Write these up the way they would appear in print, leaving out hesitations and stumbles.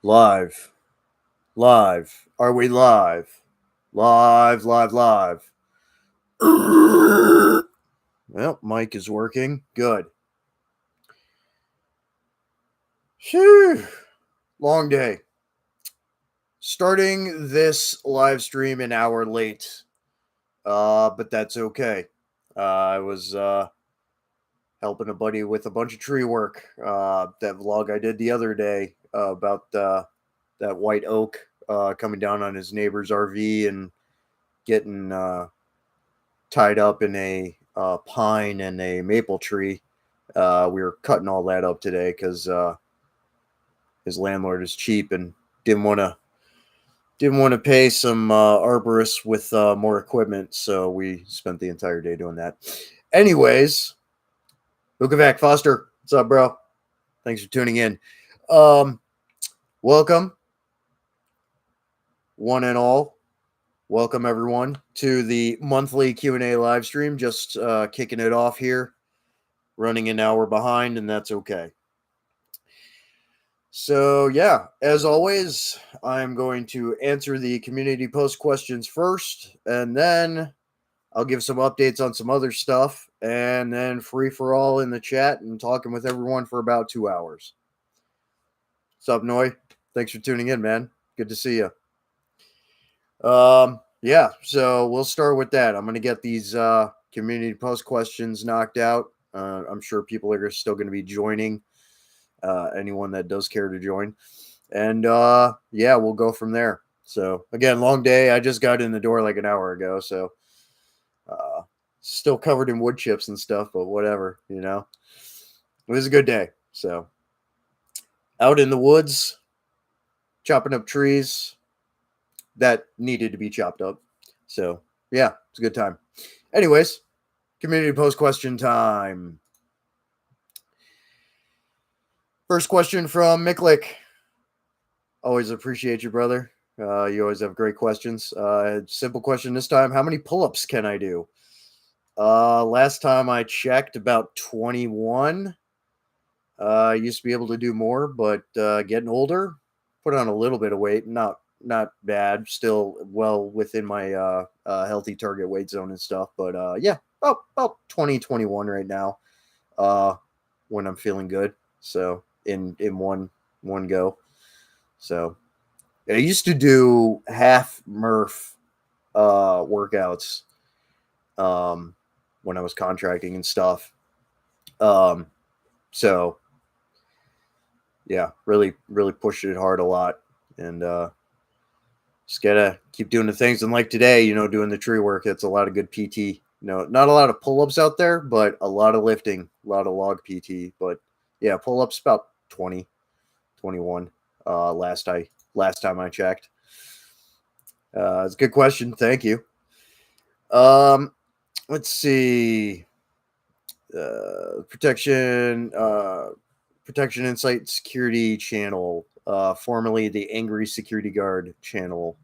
Live. Live. Are we live? Live, live, live. Well, mic is working. Good. Phew. Long day. Starting this live stream an hour late. But that's okay. I was helping a buddy with a bunch of tree work. That vlog I did the other day about that white oak coming down on his neighbor's RV and getting tied up in a pine and a maple tree. We were cutting all that up today because his landlord is cheap and didn't want to pay some arborists with more equipment, so we spent the entire day doing that. Anyways, Hukavac Foster, what's up, bro? Thanks for tuning in. Welcome, one and all. Welcome everyone to the monthly Q&A live stream. Just kicking it off here, running an hour behind, and that's okay. So yeah, as always, I'm going to answer the community post questions first, and then I'll give some updates on some other stuff, and then free for all in the chat and talking with everyone for about 2 hours. What's up, Noy? Thanks for tuning in, man. Good to see you. Yeah, so we'll start with that. I'm going to get these community post questions knocked out. I'm sure people are still going to be joining, anyone that does care to join. And yeah, we'll go from there. So again, long day. I just got in the door like an hour ago, so still covered in wood chips and stuff, but whatever, you know. It was a good day. So out in the woods, chopping up trees that needed to be chopped up. So yeah, it's a good time. Anyways, community post question time. First question from Miklik. Always appreciate you, brother. You always have great questions. Simple question this time. How many pull-ups can I do? Last time I checked, about 21. I used to be able to do more, but getting older, put on a little bit of weight. Not bad. Still well within my healthy target weight zone and stuff. But yeah, about 20, 21 right now. When I'm feeling good. So in one go. So I used to do half Murph workouts when I was contracting and stuff. So yeah, really pushed it hard a lot, and just gotta keep doing the things. And like today, doing the tree work, it's a lot of good PT. Not a lot of pull-ups out there, but a lot of lifting, a lot of log PT. But yeah, pull-ups about 20, 21. Last time I checked. It's a good question. Thank you. Let's see. Protection Insight Security Channel, formerly the Angry Security Guard channel.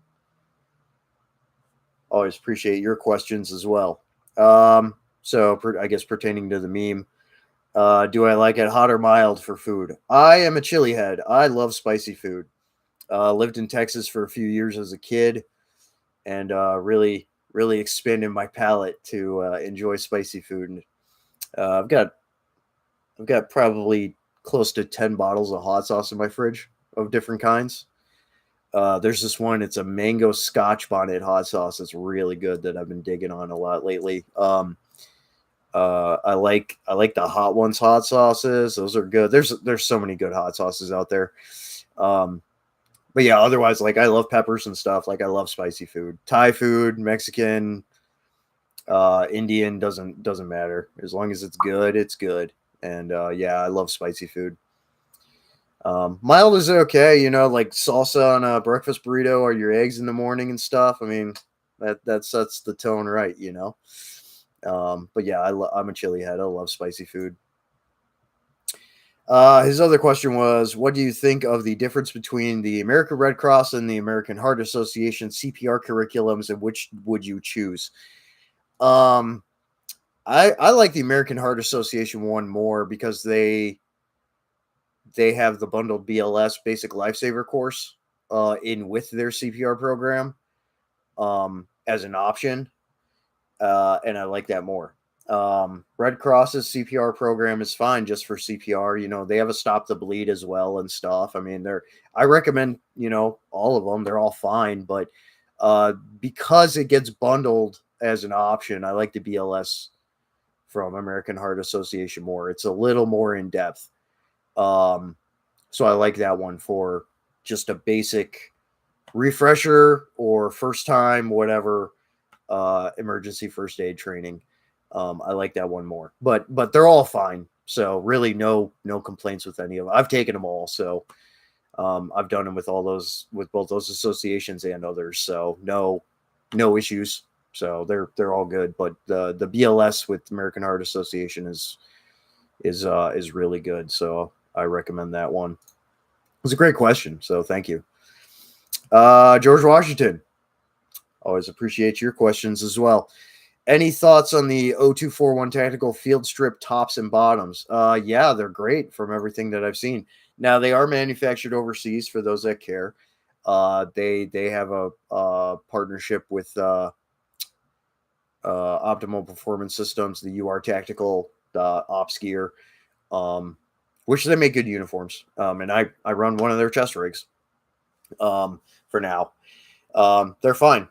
Always appreciate your questions as well. So I guess pertaining to the meme, do I like it hot or mild for food? I am a chili head. I love spicy food. Lived in Texas for a few years as a kid, and really expanded my palate to enjoy spicy food. And I've got probably close to 10 bottles of hot sauce in my fridge of different kinds. There's this one, it's a mango Scotch bonnet hot sauce. It's really good that I've been digging on a lot lately. I like the Hot Ones hot sauces. Those are good. There's so many good hot sauces out there. But yeah, otherwise, like, I love peppers and stuff. Like, I love spicy food. Thai food, Mexican, Indian, doesn't matter. As long as it's good, it's good. And yeah, I love spicy food. Mild is okay, like salsa on a breakfast burrito or your eggs in the morning and stuff. I mean, that sets the tone right, But yeah, I'm a chili head. I love spicy food. His other question was, what do you think of the difference between the American Red Cross and the American Heart Association CPR curriculums, and which would you choose? I like the American Heart Association one more because they they have the bundled BLS Basic Lifesaver course in with their CPR program as an option, and I like that more. Red Cross's CPR program is fine just for CPR. They have a stop the bleed as well and stuff. I mean, I recommend, all of them. They're all fine, but because it gets bundled as an option, I like the BLS from American Heart Association more. It's a little more in depth. So I like that one for just a basic refresher or first time, whatever, emergency first aid training. I like that one more, but they're all fine. So really no complaints with any of them. I've taken them all. So I've done them with both those associations and others. So no issues. So they're all good. But the BLS with American Heart Association is really good. So I recommend that one. It was a great question. So thank you. George Washington. Always appreciate your questions as well. Any thoughts on the 0241 tactical field strip tops and bottoms? Yeah, they're great from everything that I've seen. Now they are manufactured overseas for those that care. They have a partnership with Optimal Performance Systems, the UR Tactical ops gear, which they make good uniforms. And I run one of their chest rigs for now. They're fine.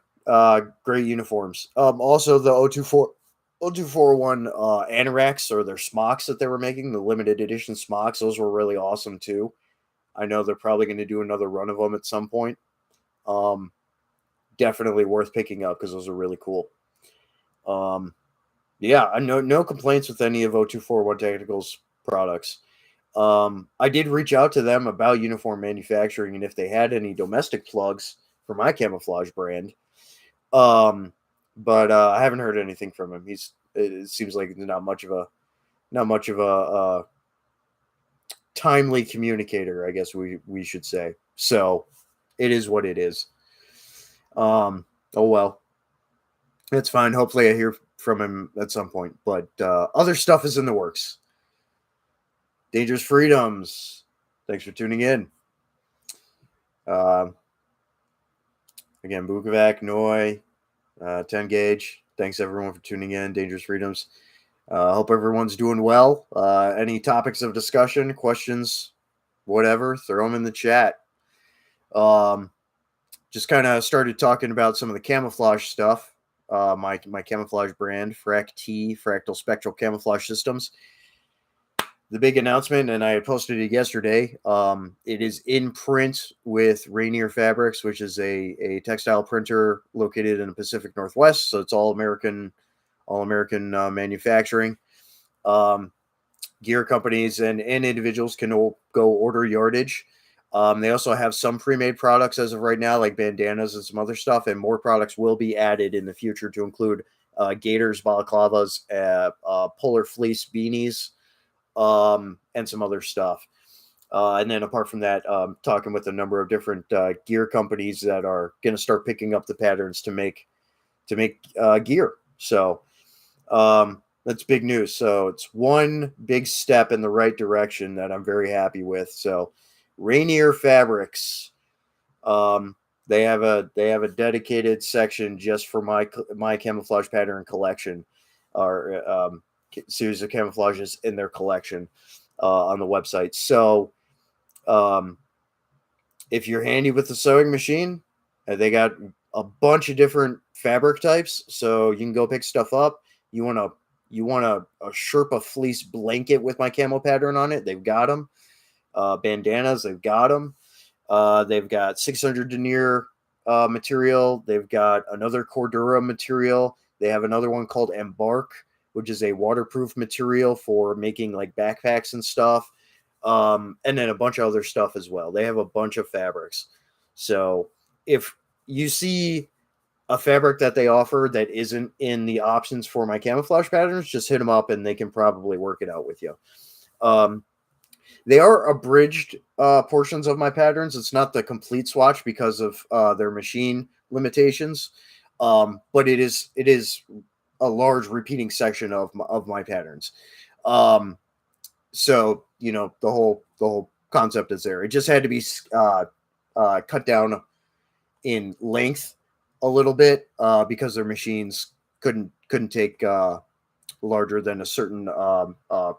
Great uniforms. Also the 0241 anoraks or their smocks that they were making, the limited edition smocks, those were really awesome too. I know they're probably going to do another run of them at some point. Definitely worth picking up because those are really cool. Yeah, I know no complaints with any of 0241 Tactical's products. I did reach out to them about uniform manufacturing and if they had any domestic plugs for my camouflage brand. But I haven't heard anything from him. It seems like not much of a timely communicator, I guess we should say. So it is what it is. Oh well. It's fine. Hopefully I hear from him at some point. But other stuff is in the works. Dangerous Freedoms. Thanks for tuning in. Again, Bukovac, Noi, 10 gauge. Thanks everyone for tuning in. Dangerous Freedoms. Hope everyone's doing well. Any topics of discussion, questions, whatever, throw them in the chat. Just kind of started talking about some of the camouflage stuff. My camouflage brand, FRAC-T, Fractal Spectral Camouflage Systems. The big announcement, and I posted it yesterday. It is in print with Rainier Fabrics, which is a textile printer located in the Pacific Northwest. So it's all American manufacturing. Gear companies and individuals can go order yardage. They also have some pre-made products as of right now, like bandanas and some other stuff, and more products will be added in the future to include gaiters, balaclavas, polar fleece beanies, and some other stuff. And then apart from that, talking with a number of different gear companies that are going to start picking up the patterns to make gear. So that's big news. So it's one big step in the right direction that I'm very happy with. So Rainier Fabrics, they have a dedicated section just for my camouflage pattern collection, or series of camouflages in their collection on the website. So if you're handy with the sewing machine, they got a bunch of different fabric types, so you can go pick stuff up. You want a Sherpa fleece blanket with my camo pattern on it, they've got them. Bandanas, they've got them. They've got 600 denier material. They've got another Cordura material. They have another one called Embark, which is a waterproof material for making like backpacks and stuff. And then a bunch of other stuff as well. They have a bunch of fabrics. So if you see a fabric that they offer that isn't in the options for my camouflage patterns, just hit them up and they can probably work it out with you. They are abridged portions of my patterns. It's not the complete swatch because of their machine limitations, but it is a large repeating section of my patterns. So the whole concept is there. It just had to be cut down in length a little bit because their machines couldn't take larger than a certain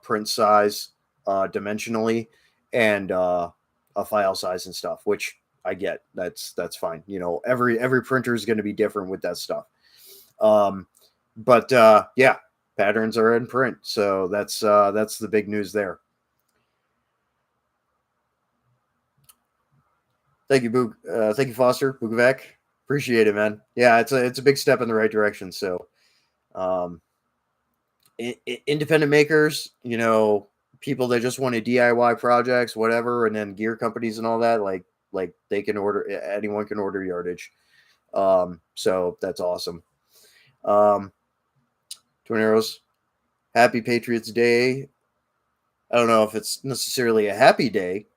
print size dimensionally, and a file size and stuff, which I get. That's fine. Every printer is going to be different with that stuff. But yeah, patterns are in print, so that's the big news there. Thank you, Boog. Thank you, Foster Bugavec. Appreciate it, man. Yeah, it's a big step in the right direction. So, um, independent makers, people that just want to DIY projects, whatever, and then gear companies and all that, like they can order. Anyone can order yardage. So that's awesome. Twin Arrows, happy Patriots Day. I don't know if it's necessarily a happy day.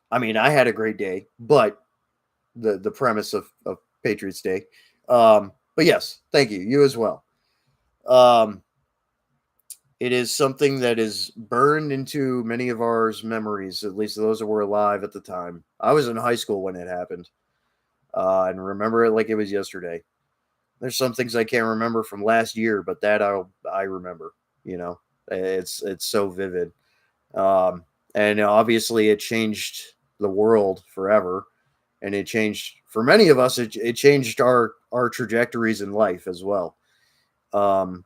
I mean, I had a great day, but the premise of Patriots Day. But yes, thank you. You as well. Um, it is something that is burned into many of our memories, at least those that were alive at the time. I was in high school when it happened, and remember it like it was yesterday. There's some things I can't remember from last year, but that I remember. It's so vivid. And obviously it changed the world forever, and it changed for many of us. It changed our trajectories in life as well,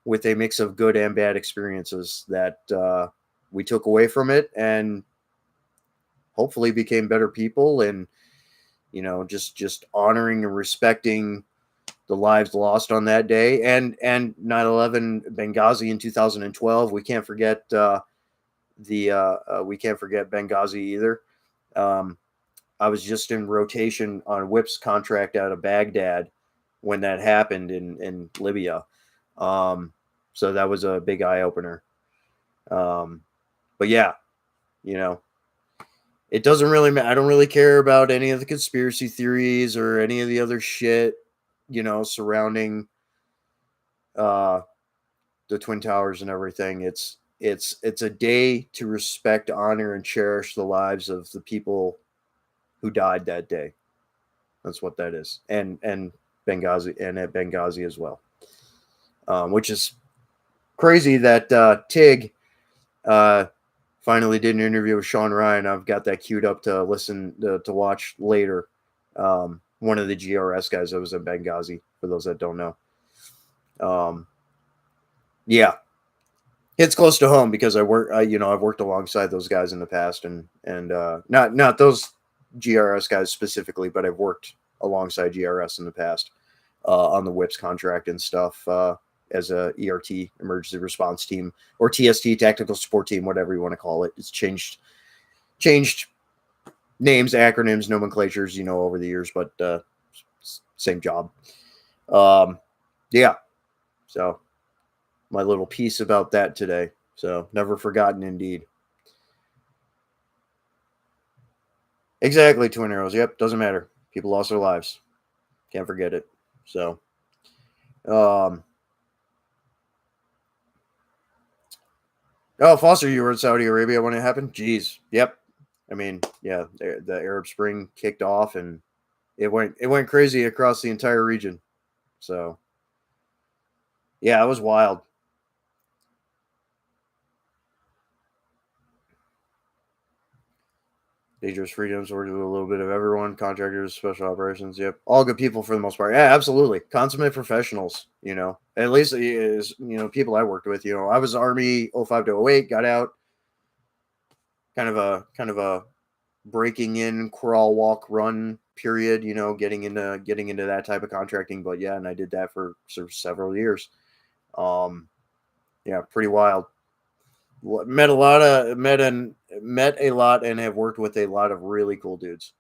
with a mix of good and bad experiences that we took away from it, and hopefully became better people, and just honoring and respecting the lives lost on that day, and 9/11 Benghazi in 2012. We can't forget we can't forget Benghazi either. I was just in rotation on Whip's contract out of Baghdad when that happened in Libya. So that was a big eye opener. But yeah, it doesn't really matter. I don't really care about any of the conspiracy theories or any of the other shit, surrounding the Twin Towers and everything. It's a day to respect, honor, and cherish the lives of the people who died that day. That's what that is, and Benghazi, and at Benghazi as well, which is crazy that Tig finally did an interview with Sean Ryan. I've got that queued up to listen to watch later. One of the GRS guys that was in Benghazi, for those that don't know. Yeah, it's close to home because I've worked alongside those guys in the past, and not those GRS guys specifically, but I've worked alongside GRS in the past on the Whips contract and stuff as a ERT, emergency response team, or TST, tactical support team, whatever you want to call it. It's changed names, acronyms, nomenclatures, over the years, but same job. Yeah. So my little piece about that today. So never forgotten indeed. Exactly, Twin Arrows. Yep, doesn't matter. People lost their lives. Can't forget it. So, oh, Foster, you were in Saudi Arabia when it happened? Jeez. Yep. I mean, yeah, the Arab Spring kicked off, and it went crazy across the entire region. So, yeah, it was wild. Dangerous Freedoms, we're doing a little bit of everyone. Contractors, special operations, yep, all good people for the most part. Yeah, absolutely, consummate professionals. At least is people I worked with. I was Army 05 to 08, got out, kind of a breaking in, crawl, walk, run period. Getting into that type of contracting. But yeah, and I did that for several years. Yeah, pretty wild. Met a lot and have worked with a lot of really cool dudes.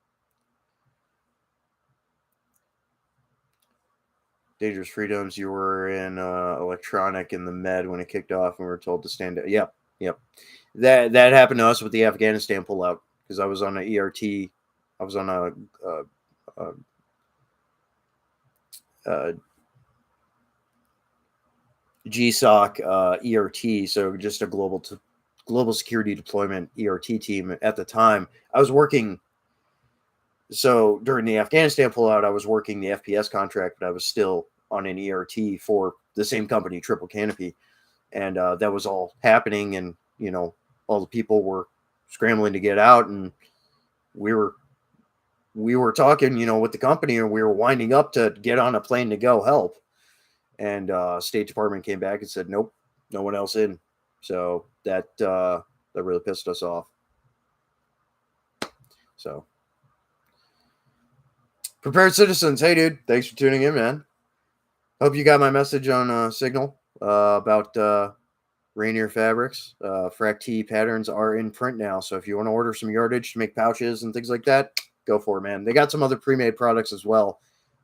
Dangerous Freedoms, you were in electronic in the med when it kicked off, and we were told to stand up. Yep. That happened to us with the Afghanistan pullout, because I was on an ERT. I was on a GSOC ERT, so just a global global security deployment ERT team at the time. I was working. So during the Afghanistan pullout, I was working the FPS contract, but I was still on an ERT for the same company, Triple Canopy, and that was all happening. And all the people were scrambling to get out, and we were talking, with the company, and we were winding up to get on a plane to go help. And State Department came back and said, nope, no one else in. So that really pissed us off. So, Prepared Citizens, hey dude, thanks for tuning in, man. Hope you got my message on Signal about Rainier Fabrics. FRAC-T patterns are in print now, so if you want to order some yardage to make pouches and things like that, go for it, man. They got some other pre-made products as well,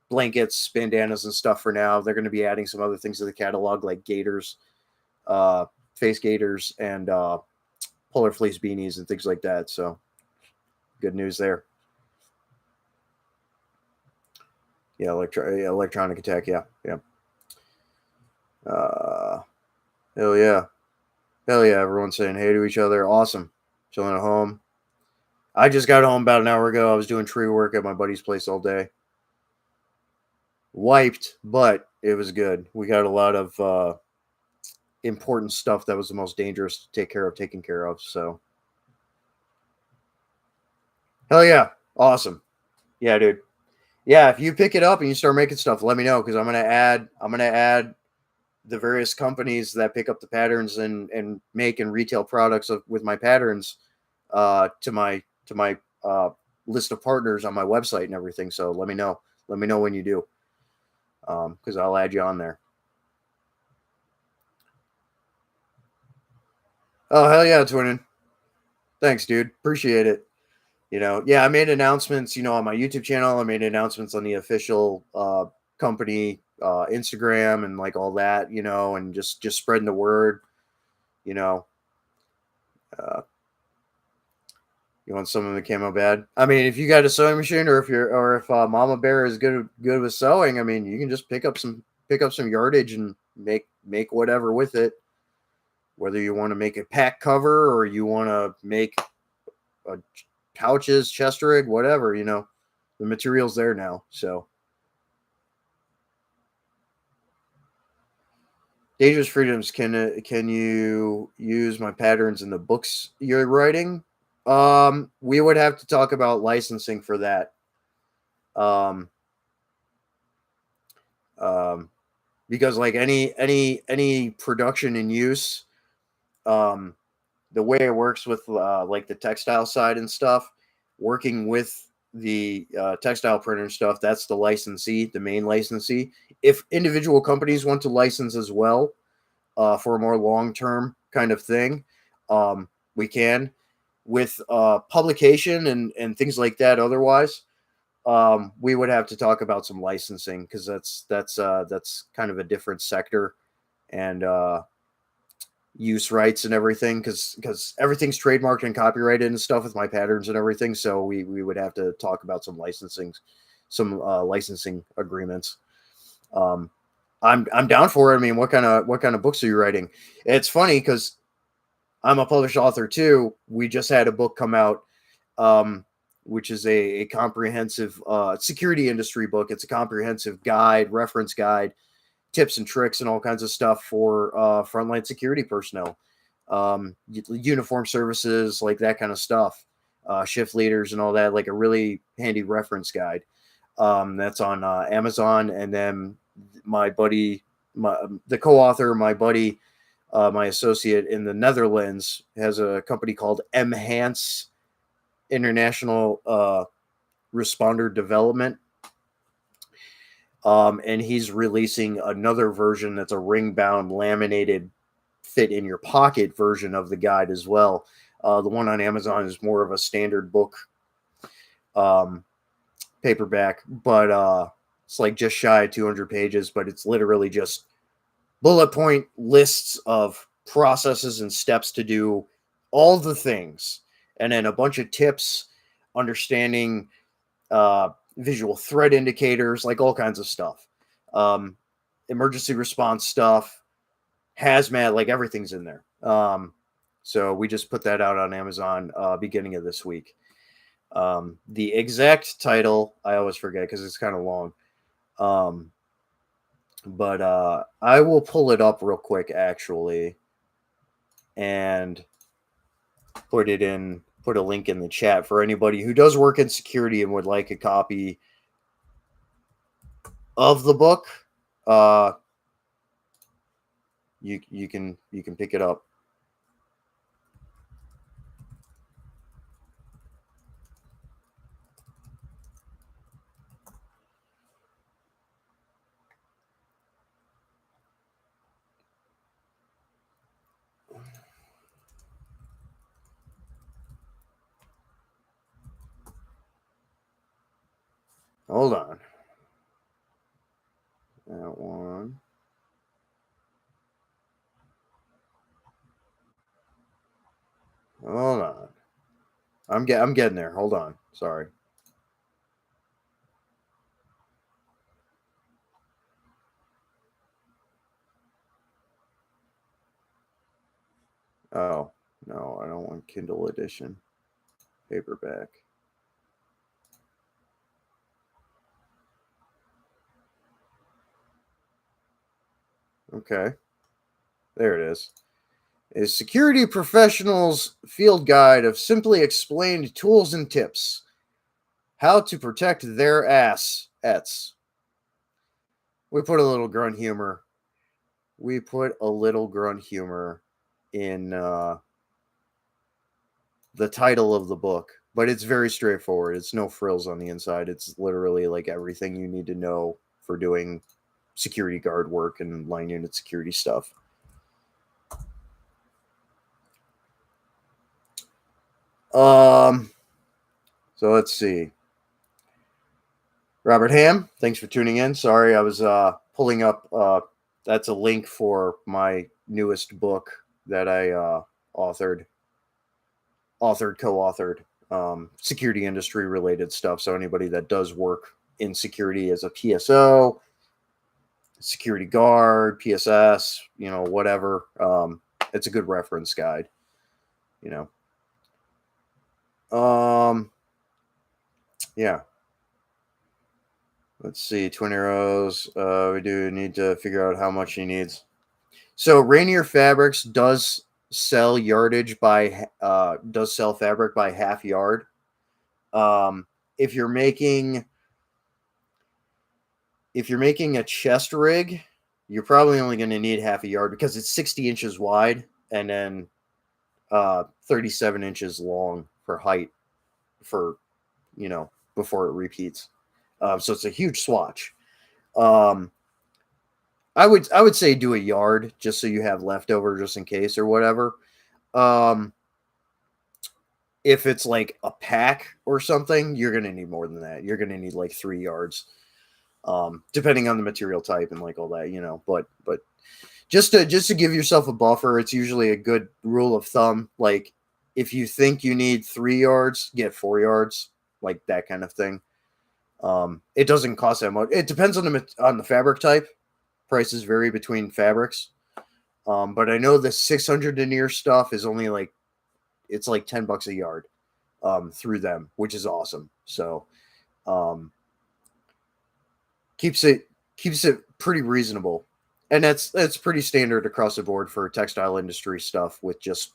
blankets, bandanas, and stuff for now. They're going to be adding some other things to the catalog, like gaiters, face gaiters, and polar fleece beanies and things like that. So good news there. Yeah, electronic attack. Yeah. Hell yeah. Everyone's saying hey to each other. Awesome. Chilling at home. I just got home about an hour ago. I was doing tree work at my buddy's place all day. Wiped, but it was good. We got a lot of important stuff that was the most dangerous to taken care of. So, hell yeah. Awesome. Yeah, dude. Yeah, if you pick it up and you start making stuff, let me know, because I'm gonna add the various companies that pick up the patterns and make and retail products with my patterns to my list of partners on my website and everything. So let me know when you do, because I'll add you on there. Oh hell yeah, Twinning. Thanks, dude. Appreciate it. Yeah, I made announcements, on my YouTube channel. I made announcements on the official company Instagram and like all that, and just spreading the word. You want some of the camo bad? I mean, if you got a sewing machine, or if Mama Bear is good with sewing, I mean, you can just pick up some yardage and make whatever with it. Whether you want to make a pack cover or you want to make pouches, chest rig, whatever, the material's there now. So, Dangerous Freedoms, can you use my patterns in the books you're writing? We would have to talk about licensing for that. Because like any production and use, the way it works with like the textile side and stuff, working with the textile printer and stuff, that's the licensee, the main licensee. If individual companies want to license as well for a more long-term kind of thing, we can. With publication and things like that otherwise, we would have to talk about some licensing, because that's kind of a different sector, and use rights and everything, because everything's trademarked and copyrighted and stuff with my patterns and everything. So we would have to talk about some licensing agreements. I'm down for it. I mean, what kind of books are you writing? It's funny because I'm a published author too. We just had a book come out, which is a comprehensive security industry book. It's a comprehensive guide, reference guide, tips and tricks and all kinds of stuff for frontline security personnel, uniform services, like that kind of stuff, shift leaders and all that, like a really handy reference guide. That's on Amazon. And then my buddy, the co-author, my buddy, my associate in the Netherlands, has a company called Enhance International Responder Development. And he's releasing another version that's a ring-bound, laminated, fit in your pocket version of the guide as well. The one on Amazon is more of a standard book, paperback, but it's like just shy of 200 pages, but it's literally just bullet point lists of processes and steps to do all the things, and then a bunch of tips, understanding visual threat indicators, like all kinds of stuff, emergency response stuff, hazmat, like everything's in there. So we just put that out on Amazon beginning of this week. The exact title I always forget because it's kind of long. But I will pull it up real quick actually and put a link in the chat for anybody who does work in security and would like a copy of the book. You can pick it up. Hold on. That one. Hold on. I'm getting there. Hold on. Sorry. Oh, no, I don't want Kindle edition. Paperback. Okay. There it is. A security professional's field guide of simply explained tools and tips. How to protect their assets. We put a little grunt humor. We put a little grunt humor in the title of the book, but it's very straightforward. It's no frills on the inside. It's literally like everything you need to know for doing security guard work and line unit security stuff. So let's see. Robert Ham, thanks for tuning in. Sorry, I was pulling up. That's a link for my newest book that I co-authored, security industry related stuff. So anybody that does work in security as a PSO, security guard, PSS, whatever, it's a good reference guide. Yeah. Let's see, Twin Arrows. We do need to figure out how much he needs. So Rainier Fabrics does sell fabric by half yard. If you're making a chest rig, you're probably only going to need half a yard because it's 60 inches wide and then 37 inches long for height before it repeats. So it's a huge swatch. I would say do a yard just so you have leftover just in case or whatever. If it's like a pack or something, you're gonna need more than that. You're gonna need like 3 yards, depending on the material type and like all that, But just to give yourself a buffer, it's usually a good rule of thumb. Like if you think you need 3 yards, get 4 yards, like that kind of thing. It doesn't cost that much. It depends on the fabric type. Prices vary between fabrics. But I know the 600 denier stuff is only like it's like $10 a yard through them, which is awesome. So keeps it pretty reasonable. And that's pretty standard across the board for textile industry stuff with just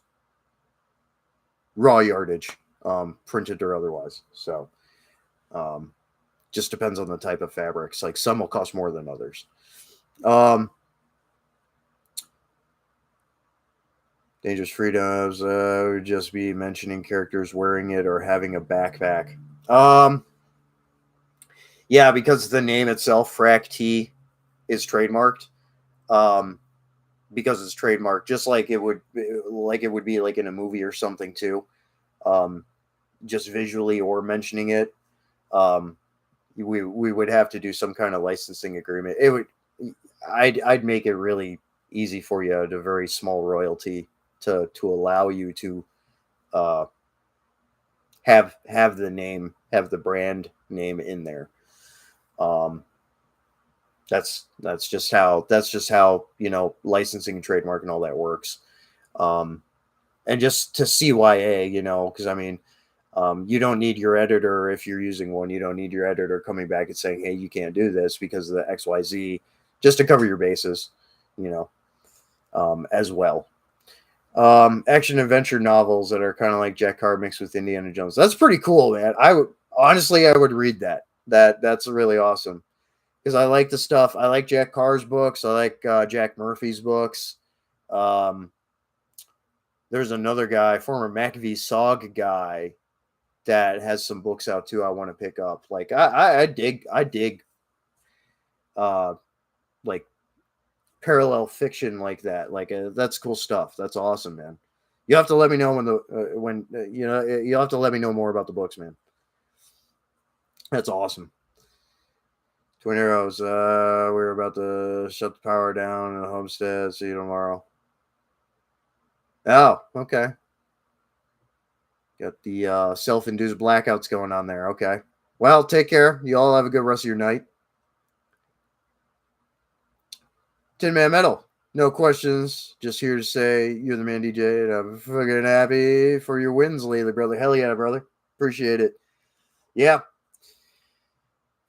raw yardage, printed or otherwise. So just depends on the type of fabrics. Like some will cost more than others. Dangerous Freedoms would just be mentioning characters wearing it or having a backpack. Yeah, because the name itself, FRAC-T, is trademarked. Because it's trademarked, just like it would be like in a movie or something too. Just visually or mentioning it, we would have to do some kind of licensing agreement. I'd make it really easy for you at a very small royalty to allow you to have the brand name in there. That's just how licensing and trademark and all that works. and just to CYA, because I mean, you don't need your editor if you're using one. You don't need your editor coming back and saying, "Hey, you can't do this because of the XYZ," just to cover your bases, you know, as well. Action adventure novels that are kind of like Jack Carr mixed with Indiana Jones. That's pretty cool, man. I would honestly, I would read that. That's really awesome because I like the stuff. I like Jack Carr's books. I like Jack Murphy's books. Um, there's another guy, former McAfee Sog guy, that has some books out too. I want to pick up. Like I dig uh like parallel fiction like that. Like that's cool stuff. That's awesome, man. You have to let me know when you'll have to let me know more about the books, man. That's awesome. Twin Arrows. We're about to shut the power down in the homestead. See you tomorrow. Oh, okay. Got the self-induced blackouts going on there. Okay. Well, take care. You all have a good rest of your night. Tin Man Metal. No questions. Just here to say you're the man, DJ, and I'm fucking happy for your wins lately, brother. Hell yeah, brother. Appreciate it. Yeah.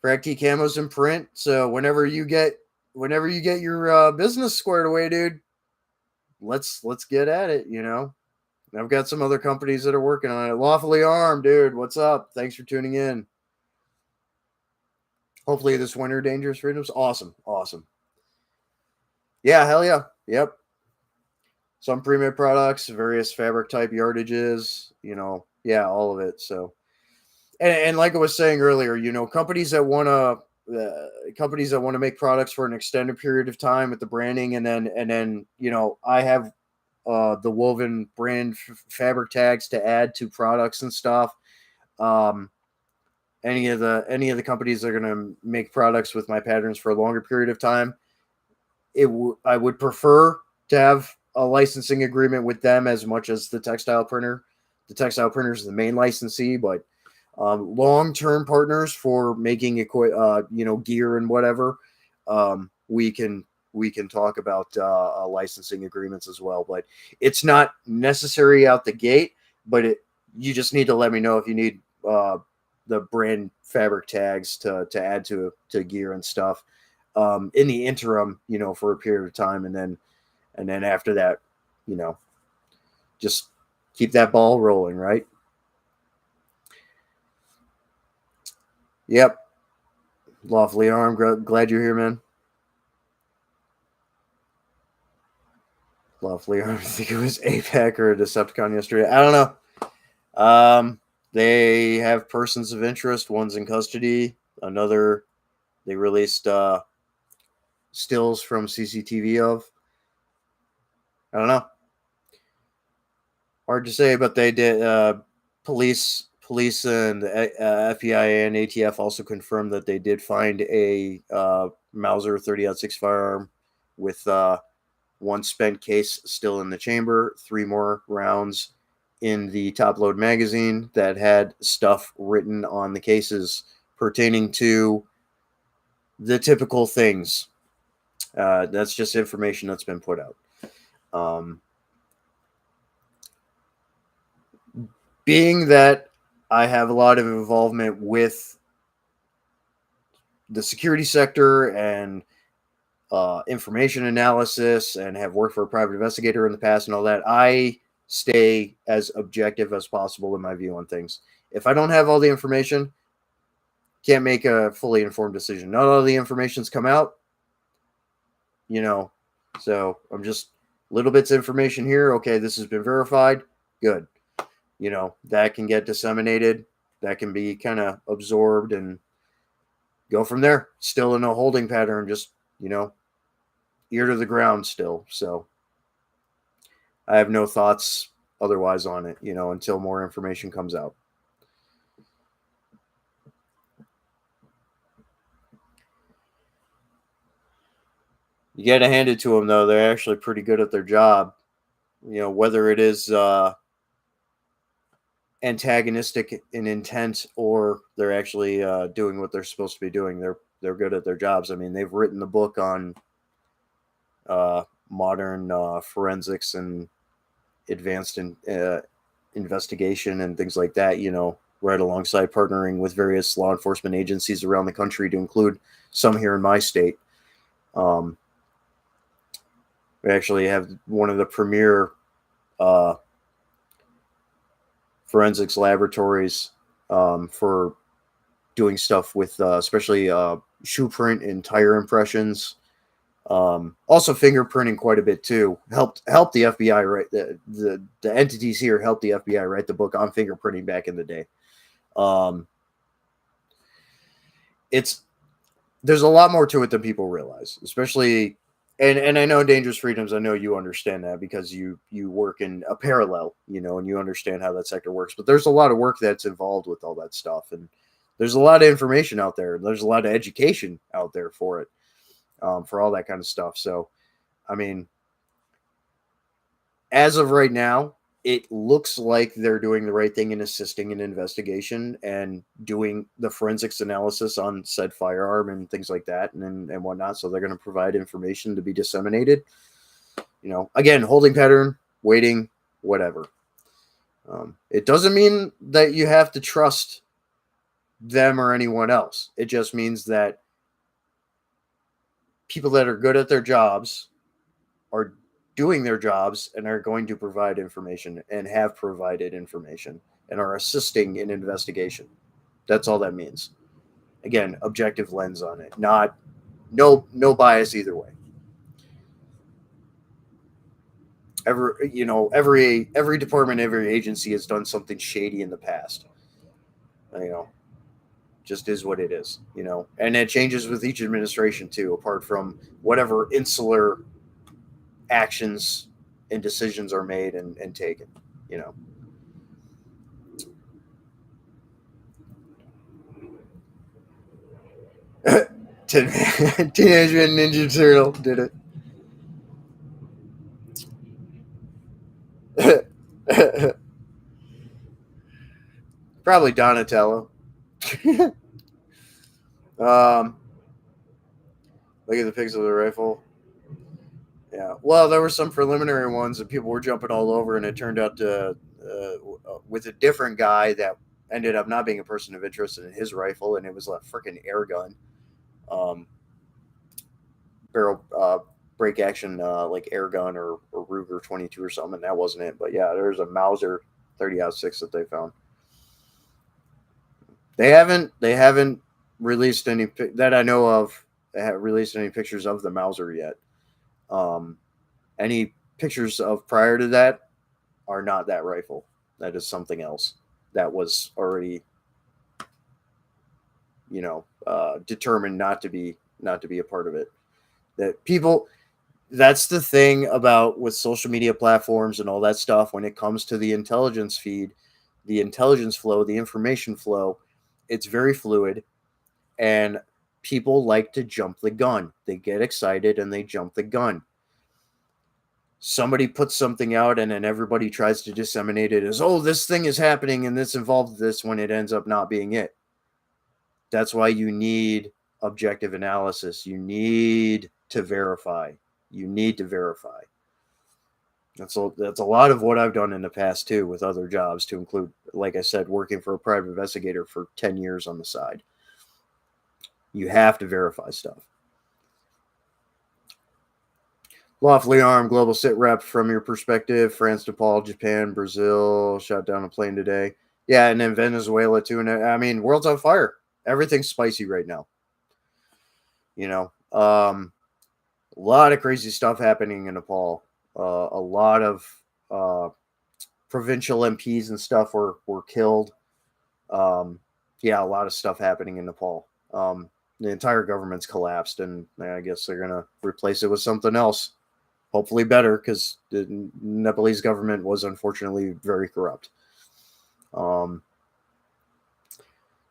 FRAC-T camos in print. So whenever you get your business squared away, dude, let's get at it. I've got some other companies that are working on it. Lawfully Armed, dude. What's up? Thanks for tuning in. Hopefully this winter, Dangerous Freedoms. Awesome. Yeah, hell yeah. Yep. Some pre-made products, various fabric type yardages, yeah, all of it. So, and like I was saying earlier, companies that want to make products for an extended period of time with the branding, and then I have the woven brand fabric tags to add to products and stuff. Um, any of the companies that are going to make products with my patterns for a longer period of time, I would prefer to have a licensing agreement with them as much as the textile printer. The textile printer is the main licensee, but long-term partners for making gear and whatever, we can talk about licensing agreements as well. But it's not necessary out the gate. But you just need to let me know if you need the brand fabric tags to add to gear and stuff. In the interim, for a period of time, and then after that, just keep that ball rolling, right? Yep. Lawfully Armed. Glad you're here, man. Lawfully Armed. I think it was APAC or a Decepticon yesterday. I don't know. They have persons of interest. One's in custody. Another, they released stills from CCTV of. I don't know. Hard to say, but they did. Police and FBI and ATF also confirmed that they did find a Mauser 30-06 firearm with one spent case still in the chamber, 3 more rounds in the top load magazine that had stuff written on the cases pertaining to the typical things. That's just information that's been put out. Being that I have a lot of involvement with the security sector and information analysis, and have worked for a private investigator in the past and all that, I stay as objective as possible in my view on things. If I don't have all the information, can't make a fully informed decision. Not all the information's come out, so I'm just little bits of information here. Okay, this has been verified. Good. That can get disseminated. That can be kind of absorbed and go from there. Still in a holding pattern, just, ear to the ground still. So I have no thoughts otherwise on it, until more information comes out. You got to hand it to them, though. They're actually pretty good at their job. Whether it is antagonistic in intent or they're actually doing what they're supposed to be doing, they're good at their jobs. I mean, they've written the book on modern forensics and advanced in investigation and things like that, right alongside partnering with various law enforcement agencies around the country, to include some here in my state. We actually have one of the premier forensics laboratories for doing stuff with especially shoe print and tire impressions. Also fingerprinting quite a bit too. Helped the FBI write the entities here helped the FBI write the book on fingerprinting back in the day. There's a lot more to it than people realize, especially, and I know Dangerous Freedoms, I know you understand that because you work in a parallel, and you understand how that sector works. But there's a lot of work that's involved with all that stuff, and there's a lot of information out there. There's a lot of education out there for it, for all that kind of stuff. So, I mean, as of right now, it looks like they're doing the right thing in assisting an investigation and doing the forensics analysis on said firearm and things like that and whatnot. So they're going to provide information to be disseminated. Again, holding pattern, waiting, whatever. It doesn't mean that you have to trust them or anyone else. It just means that people that are good at their jobs are doing their jobs and are going to provide information and have provided information and are assisting in investigation. That's all that means. Again, objective lens on it, not no bias either way. Every department, every agency has done something shady in the past. Just is what it is, and it changes with each administration too, apart from whatever insular actions and decisions are made and taken, Teenage Mutant Ninja Turtle did it. Probably Donatello. Look at the pics of the rifle. Yeah. Well, there were some preliminary ones that people were jumping all over, and it turned out to with a different guy that ended up not being a person of interest in his rifle, and it was a freaking air gun, barrel break action like air gun or Ruger 22 or something. And that wasn't it, but yeah, there's a Mauser 30-06 that they found. They haven't released any that I know of. They haven't released any pictures of the Mauser yet. Any pictures of prior to that are not that rifle. That is something else that was already, determined not to be a part of it. That's the thing about with social media platforms and all that stuff. When it comes to the intelligence feed, the intelligence flow, the information flow, it's very fluid, and people like to jump the gun. They get excited and they jump the gun. Somebody puts something out and then everybody tries to disseminate it as, oh, this thing is happening and this involved this, when it ends up not being it. That's why you need objective analysis. You need to verify. That's a lot of what I've done in the past too with other jobs, to include, like I said, working for a private investigator for 10 years on the side. You have to verify stuff. Lawfully armed global sit rep, from your perspective, France, Nepal, Japan, Brazil shot down a plane today. Yeah, and then Venezuela too. And I mean, world's on fire. Everything's spicy right now. A lot of crazy stuff happening in Nepal. A lot of provincial MPs and stuff were killed. Yeah, a lot of stuff happening in Nepal. The entire government's collapsed, and I guess they're gonna replace it with something else. Hopefully better, because the Nepalese government was unfortunately very corrupt.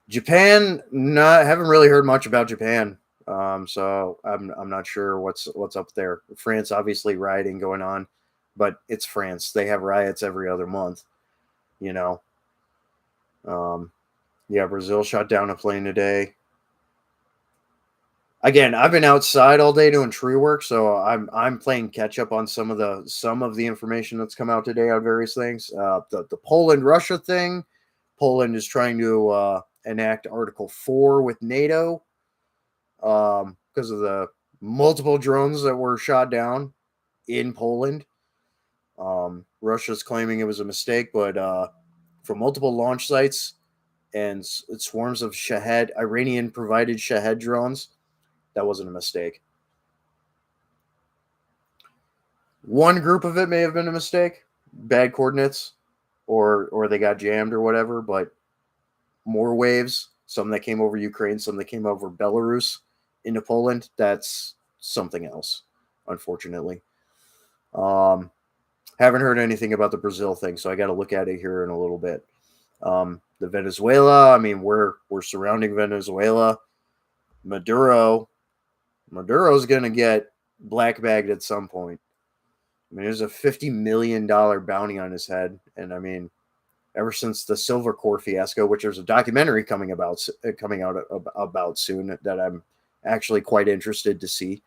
Japan, haven't really heard much about Japan. So I'm not sure what's up there. France, obviously rioting going on, but it's France. They have riots every other month, Yeah, Brazil shot down a plane today. Again, I've been outside all day doing tree work, so I'm playing catch up on some of the information that's come out today on various things. The Poland Russia thing. Poland is trying to enact Article 4 with NATO because of the multiple drones that were shot down in Poland. Russia's claiming it was a mistake, but from multiple launch sites and swarms of Shahed Iranian provided Shahed drones, that wasn't a mistake. One group of it may have been a mistake, bad coordinates, or they got jammed or whatever, but more waves, some that came over Ukraine, some that came over Belarus into Poland, that's something else, unfortunately. Haven't heard anything about the Brazil thing, so I got to look at it here in a little bit. The Venezuela, I mean, we're surrounding Venezuela. Maduro's going to get black bagged at some point. I mean, there's a $50 million bounty on his head, and I mean, ever since the Silver Core fiasco, which there's a documentary coming out soon that I'm actually quite interested to see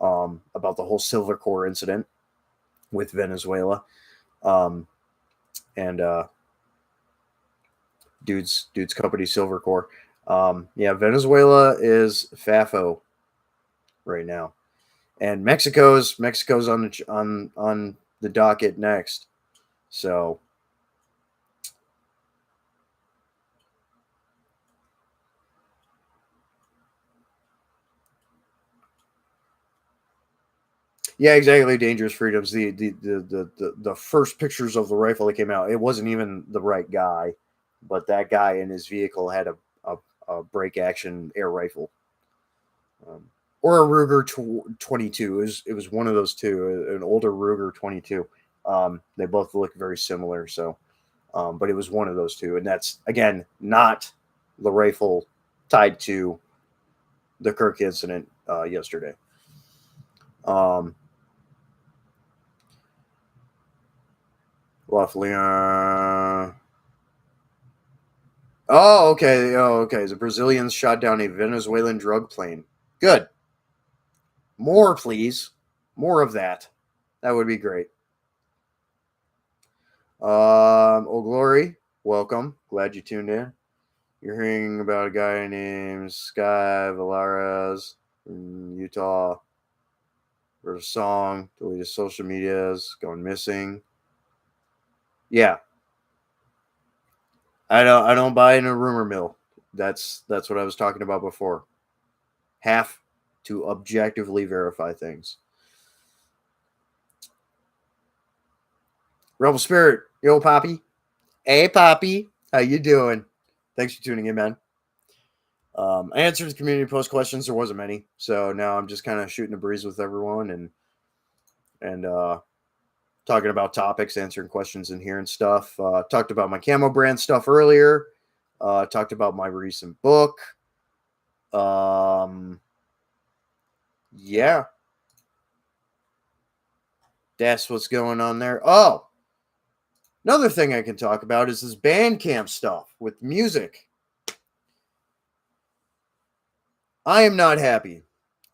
about the whole Silver Core incident with Venezuela, and dude's company Silver Core. Yeah, Venezuela is FAFO right now, and Mexico's on the docket next. So yeah, exactly. Dangerous Freedoms. The first pictures of the rifle that came out, it wasn't even the right guy, but that guy in his vehicle had a break action air rifle, or a Ruger 22. It was one of those two, an older Ruger 22. They both look very similar. So, but it was one of those two, and that's again not the rifle tied to the Kirk incident yesterday. Lafayette. Oh, okay. Oh, okay. The Brazilians shot down a Venezuelan drug plane. Good. More, please. More of that. That would be great. Oh, Glory, welcome. Glad you tuned in. You're hearing about a guy named Sky Valares from Utah. Wrote a song, deleted social medias, gone missing. Yeah, I don't buy in a rumor mill. That's what I was talking about before. Have to objectively verify things. Rebel Spirit, yo Poppy. Hey Poppy, how you doing? Thanks for tuning in, man. I answered the community post questions. There wasn't many, so now I'm just kind of shooting a breeze with everyone and talking about topics, answering questions in here and stuff. Talked about my camo brand stuff earlier. Talked about my recent book. Yeah, that's what's going on there. Oh, another thing I can talk about is this Bandcamp stuff with music. I am not happy,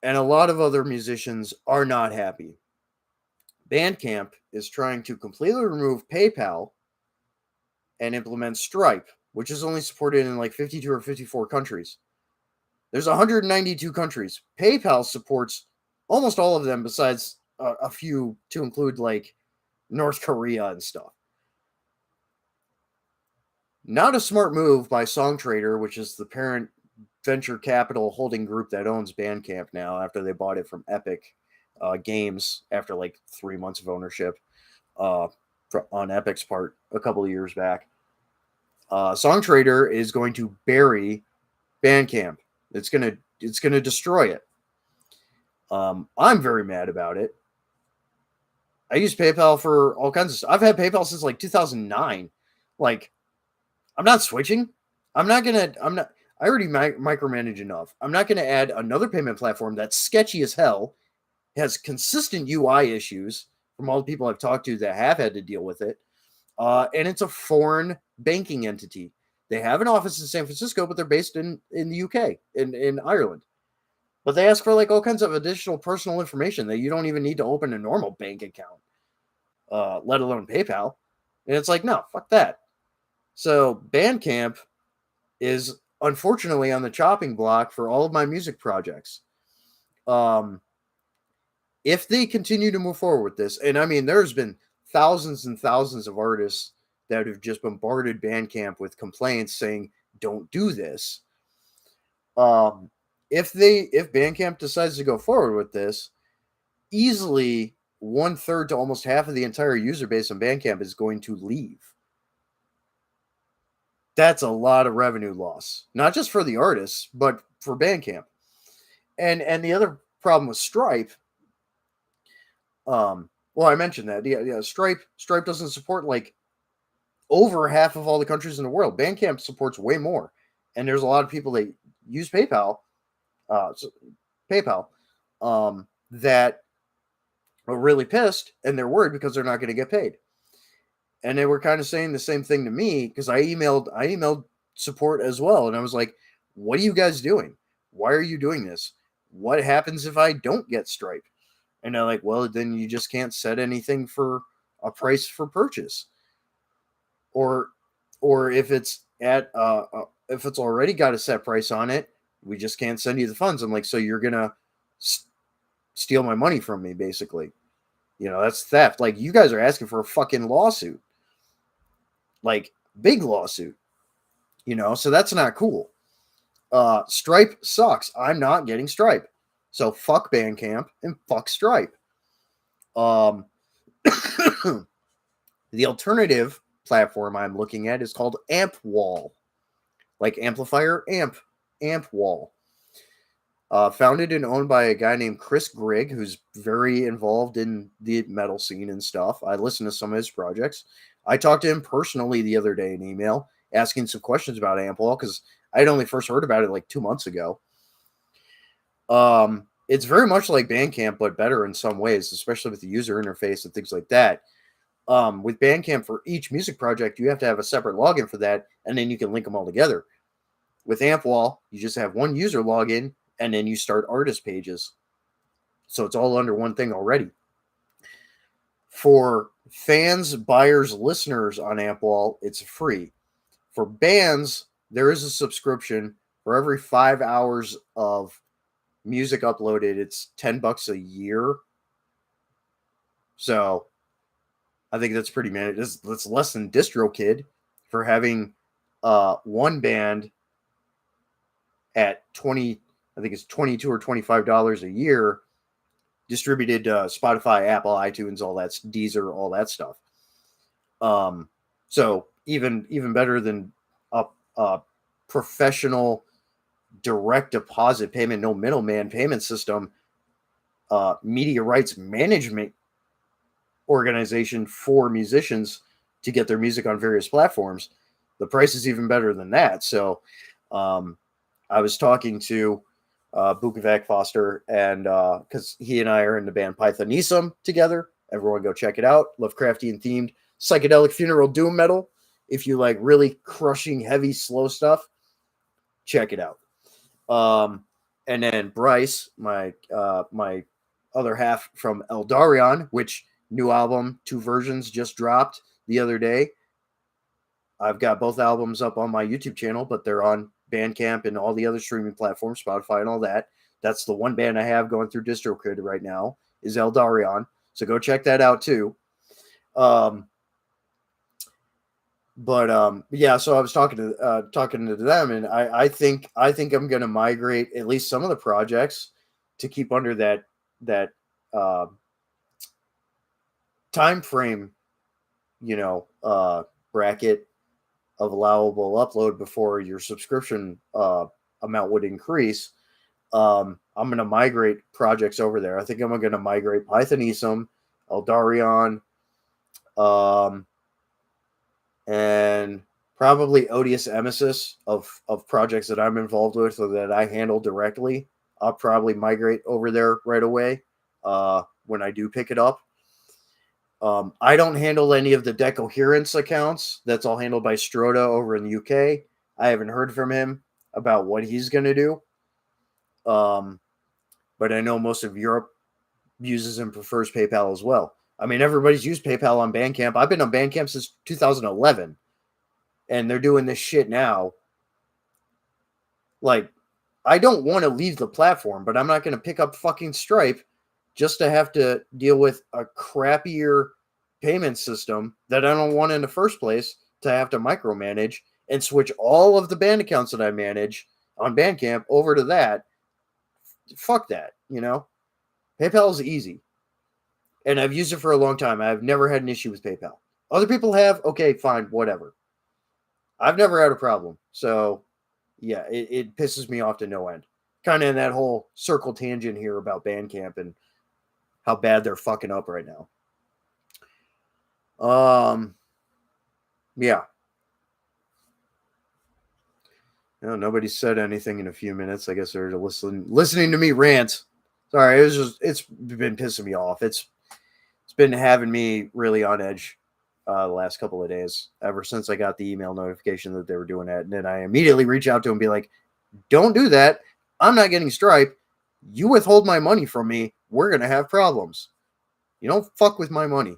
and a lot of other musicians are not happy. Bandcamp is trying to completely remove PayPal and implement Stripe, which is only supported in like 52 or 54 countries. There's 192 countries. PayPal supports almost all of them, besides a few, to include like North Korea and stuff. Not a smart move by Songtrader, which is the parent venture capital holding group that owns Bandcamp now, after they bought it from Epic Games after like 3 months of ownership on Epic's part a couple of years back. Songtrader is going to bury Bandcamp. It's gonna destroy it. I'm very mad about it. I use PayPal for all kinds of stuff. I've had PayPal since like 2009. Like, I'm not switching. I'm not. I already micromanage enough. I'm not gonna add another payment platform that's sketchy as hell, has consistent UI issues from all the people I've talked to that have had to deal with it. And it's a foreign banking entity. They have an office in San Francisco, but they're based in the UK, in Ireland. But they ask for like all kinds of additional personal information that you don't even need to open a normal bank account, let alone PayPal. And it's like, no, fuck that. So Bandcamp is unfortunately on the chopping block for all of my music projects. Um, if they continue to move forward with this, and I mean, there's been thousands and thousands of artists that have just bombarded Bandcamp with complaints saying, "Don't do this." Um, if Bandcamp decides to go forward with this, easily 1/3 to almost half of the entire user base on Bandcamp is going to leave. That's a lot of revenue loss, not just for the artists, but for Bandcamp. And the other problem with Stripe, well, I mentioned that. Yeah, Stripe doesn't support like over half of all the countries in the world. Bandcamp supports way more. And there's a lot of people that use uh, PayPal, that are really pissed and they're worried because they're not going to get paid. And they were kind of saying the same thing to me because I emailed support as well, and I was like, "What are you guys doing? Why are you doing this? What happens if I don't get Stripe?" And they're like, "Well, then you just can't set anything for a price for purchase, or if it's at if it's already got a set price on it, we just can't send you the funds." I'm like, "So you're gonna s- steal my money from me, basically? That's theft. Like you guys are asking for a fucking lawsuit, like big lawsuit." So that's not cool. Stripe sucks. I'm not getting Stripe. So fuck Bandcamp and fuck Stripe. Um, the alternative platform I'm looking at is called Ampwall, like amplifier Ampwall. Founded and owned by a guy named Chris Grigg, who's very involved in the metal scene and stuff. I listened to some of his projects. I talked to him personally the other day in email, asking some questions about Ampwall because I'd only first heard about it like 2 months ago. It's very much like Bandcamp, but better in some ways, especially with the user interface and things like that. With Bandcamp, for each music project, you have to have a separate login for that, and then you can link them all together. With Ampwall, you just have one user login, and then you start artist pages. So it's all under one thing already. For fans, buyers, listeners on Ampwall, it's free. For bands, there is a subscription. For every 5 hours of music uploaded, it's $10 a year. So I think that's pretty man. That's less than DistroKid for having one band at 20. I think it's 22 or $25 a year, distributed Spotify, Apple, iTunes, all that, Deezer, all that stuff. So even better than a professional direct deposit payment, no middleman payment system, media rights management organization for musicians to get their music on various platforms. The price is even better than that. So I was talking to Bukovac Foster, and because he and I are in the band Pythonism together. Everyone go check it out. Lovecraftian themed psychedelic funeral doom metal. If you like really crushing, heavy, slow stuff, check it out. And then Bryce, my other half from Eldarion, which new album, 2 versions just dropped the other day. I've got both albums up on my YouTube channel, but they're on Bandcamp and all the other streaming platforms, Spotify and all that. That's the one band I have going through DistroKid right now is Eldarion. So go check that out too. But yeah, so I was talking to them, and I think I'm going to migrate at least some of the projects to keep under that uh, time frame, bracket of allowable upload before your subscription amount would increase. I'm going to migrate projects over there. I think I'm going to migrate Pythonism, Eldarion, and probably Odious Emesis of projects that I'm involved with or that I handle directly. I'll probably migrate over there right away when I do pick it up. I don't handle any of the Decoherence accounts. That's all handled by Stroda over in the UK. I haven't heard from him about what he's going to do. but I know most of Europe uses and prefers PayPal as well. I mean, everybody's used PayPal on Bandcamp. I've been on Bandcamp since 2011, and they're doing this shit now. Like, I don't want to leave the platform, but I'm not going to pick up fucking Stripe just to have to deal with a crappier payment system that I don't want in the first place to have to micromanage and switch all of the band accounts that I manage on Bandcamp over to that. Fuck that, you know? PayPal is easy. And I've used it for a long time. I've never had an issue with PayPal. Other people have. Okay, fine, whatever. I've never had a problem. So, yeah, it pisses me off to no end. Kind of in that whole circle tangent here about Bandcamp and how bad they're fucking up right now. Yeah. No, nobody said anything in a few minutes. I guess they're listening to me rant. Sorry, it's been pissing me off. It's been having me really on edge the last couple of days, ever since I got the email notification that they were doing that. And then I immediately reach out to them and be like, don't do that. I'm not getting Stripe. You withhold my money from me, we're going to have problems. You don't fuck with my money.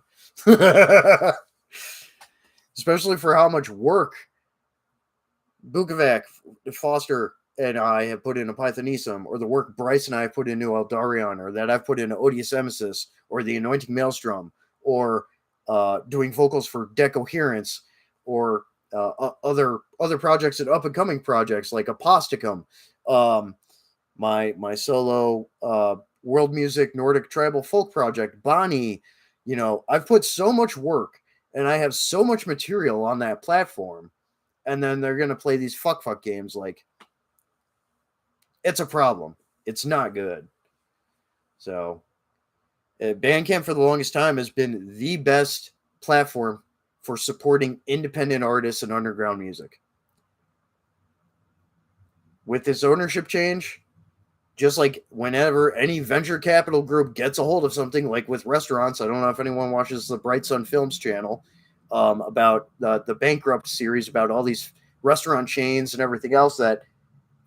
Especially for how much work Bukovac, Foster, and I have put into Pythonism, or the work Bryce and I have put into Eldarion, or that I've put into Odious Emesis, or the Anointing Maelstrom, or doing vocals for Decoherence, or other projects and up and coming projects like Aposticum, my solo world music Nordic tribal folk project Bonnie. You know, I've put so much work and I have so much material on that platform, and then they're gonna play these fuck games. Like, it's a problem. It's not good. So Bandcamp for the longest time has been the best platform for supporting independent artists and underground music. With this ownership change, just like whenever any venture capital group gets a hold of something, like with restaurants, I don't know if anyone watches the Bright Sun Films channel about the Bankrupt series, about all these restaurant chains and everything else, that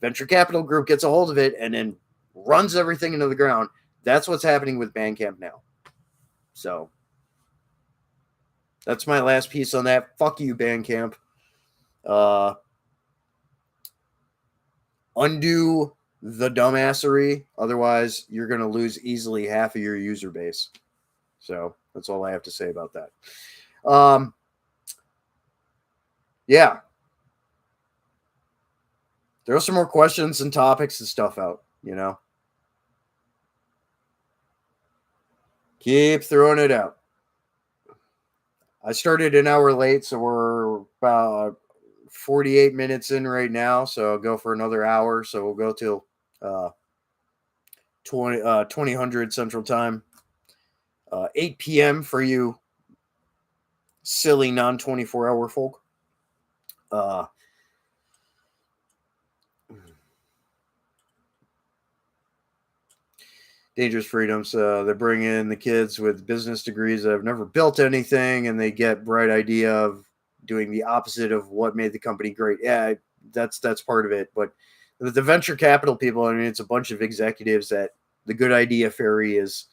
venture capital group gets a hold of it and then runs everything into the ground. That's what's happening with Bandcamp now. So that's my last piece on that. Fuck you, Bandcamp. Undo the dumbassery. Otherwise, you're going to lose easily half of your user base. So that's all I have to say about that. Yeah. There are some more questions and topics and stuff out, you know. Keep throwing it out. I started an hour late, so we're about 48 minutes in right now. So I'll go for another hour. So we'll go till 2000 Central Time. 8 p.m. for you silly non-24 hour folk. Dangerous Freedoms. They're bringing in the kids with business degrees that have never built anything, and they get bright idea of doing the opposite of what made the company great. Yeah, that's part of it. But the venture capital people, I mean, it's a bunch of executives that the good idea fairy is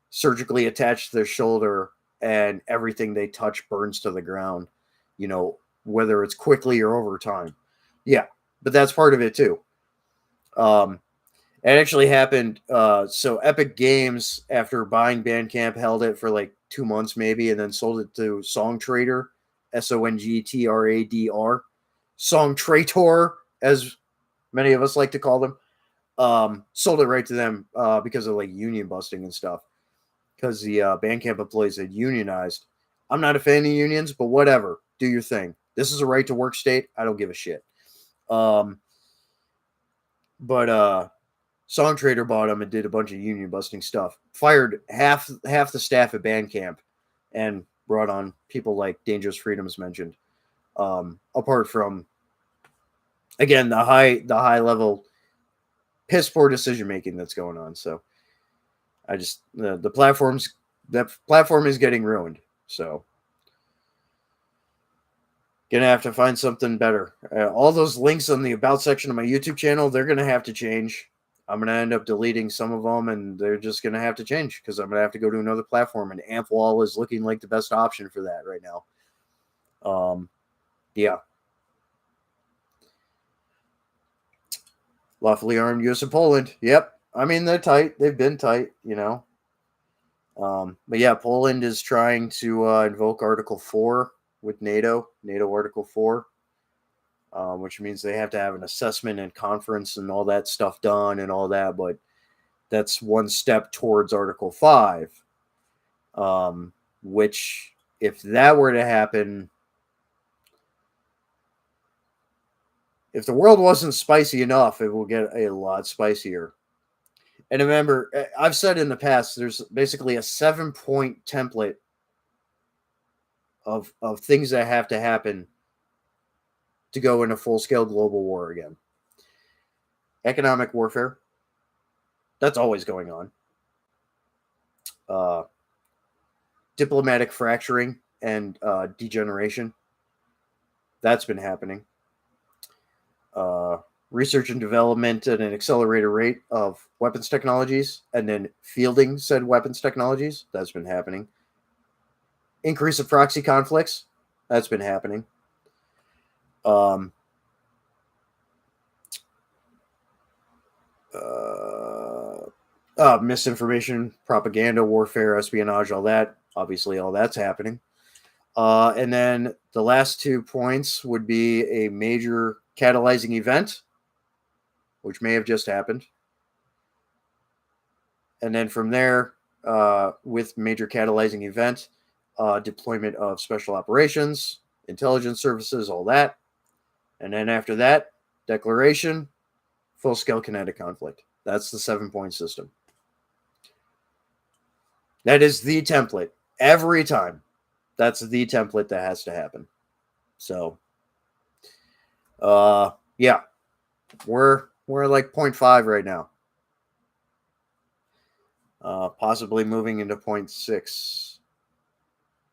surgically attached to their shoulder, and everything they touch burns to the ground, you know, whether it's quickly or over time. Yeah, but that's part of it too. It actually happened. So Epic Games, after buying Bandcamp, held it for like 2 months maybe, and then sold it to Songtradr, Songtradr, Songtradr, as many of us like to call them. Sold it right to them because of like union busting and stuff. Because the Bandcamp employees had unionized. I'm not a fan of unions, but whatever. Do your thing. This is a right to work state. I don't give a shit. But Songtradr bought them and did a bunch of union busting stuff. Fired half the staff at Bandcamp, and brought on people like Dangerous Freedoms mentioned. Apart from, again, the high level piss poor decision making that's going on. So I just the platform is getting ruined. So gonna have to find something better. All those links on the about section of my YouTube channel, they're gonna have to change. I'm going to end up deleting some of them, and they're just going to have to change because I'm going to have to go to another platform. And Ampwall is looking like the best option for that right now. Yeah. Lawfully armed U.S. and Poland. Yep. I mean, they're tight. They've been tight, you know. But yeah, Poland is trying to invoke Article 4 with NATO Article 4, which means they have to have an assessment and conference and all that stuff done and all that. But that's one step towards Article 5, which, if that were to happen, if the world wasn't spicy enough, it will get a lot spicier. And remember, I've said in the past, there's basically a 7-point template of things that have to happen to go into full-scale global war again. Economic warfare. That's always going on. Diplomatic fracturing and degeneration. That's been happening. Research and development at an accelerated rate of weapons technologies, and then fielding said weapons technologies. That's been happening. Increase of proxy conflicts. That's been happening. Misinformation, propaganda, warfare, espionage, all that. Obviously, all that's happening. And then the last 2 points would be a major catalyzing event, which may have just happened. And then from there, with major catalyzing event, deployment of special operations, intelligence services, all that. And then after that, declaration, full-scale kinetic conflict. That's the 7-point system. That is the template. Every time. That's the template that has to happen. So, yeah. We're like 0.5 right now. Possibly moving into 0.6.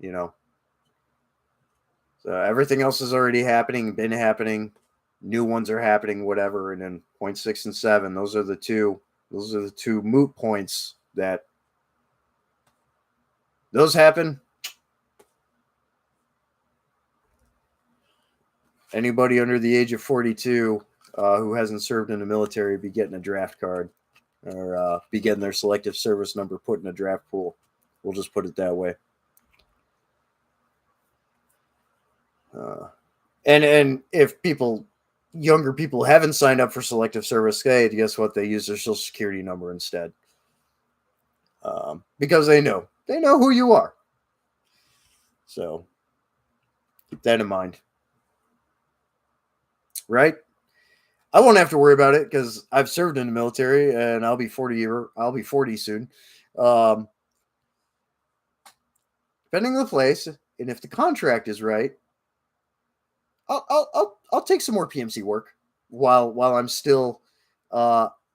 You know. So everything else is already happening, been happening. New ones are happening, whatever. And then 0.6 and 7. Those are the two moot points that those happen. Anybody under the age of 42 who hasn't served in the military be getting a draft card or be getting their selective service number put in a draft pool. We'll just put it that way. And if younger people haven't signed up for selective service, hey, guess what? They use their social security number instead. Because they know who you are. So keep that in mind. Right? I won't have to worry about it because I've served in the military and I'll be 40 soon. Depending on the place, and if the contract is right, I'll take some more PMC work while I'm still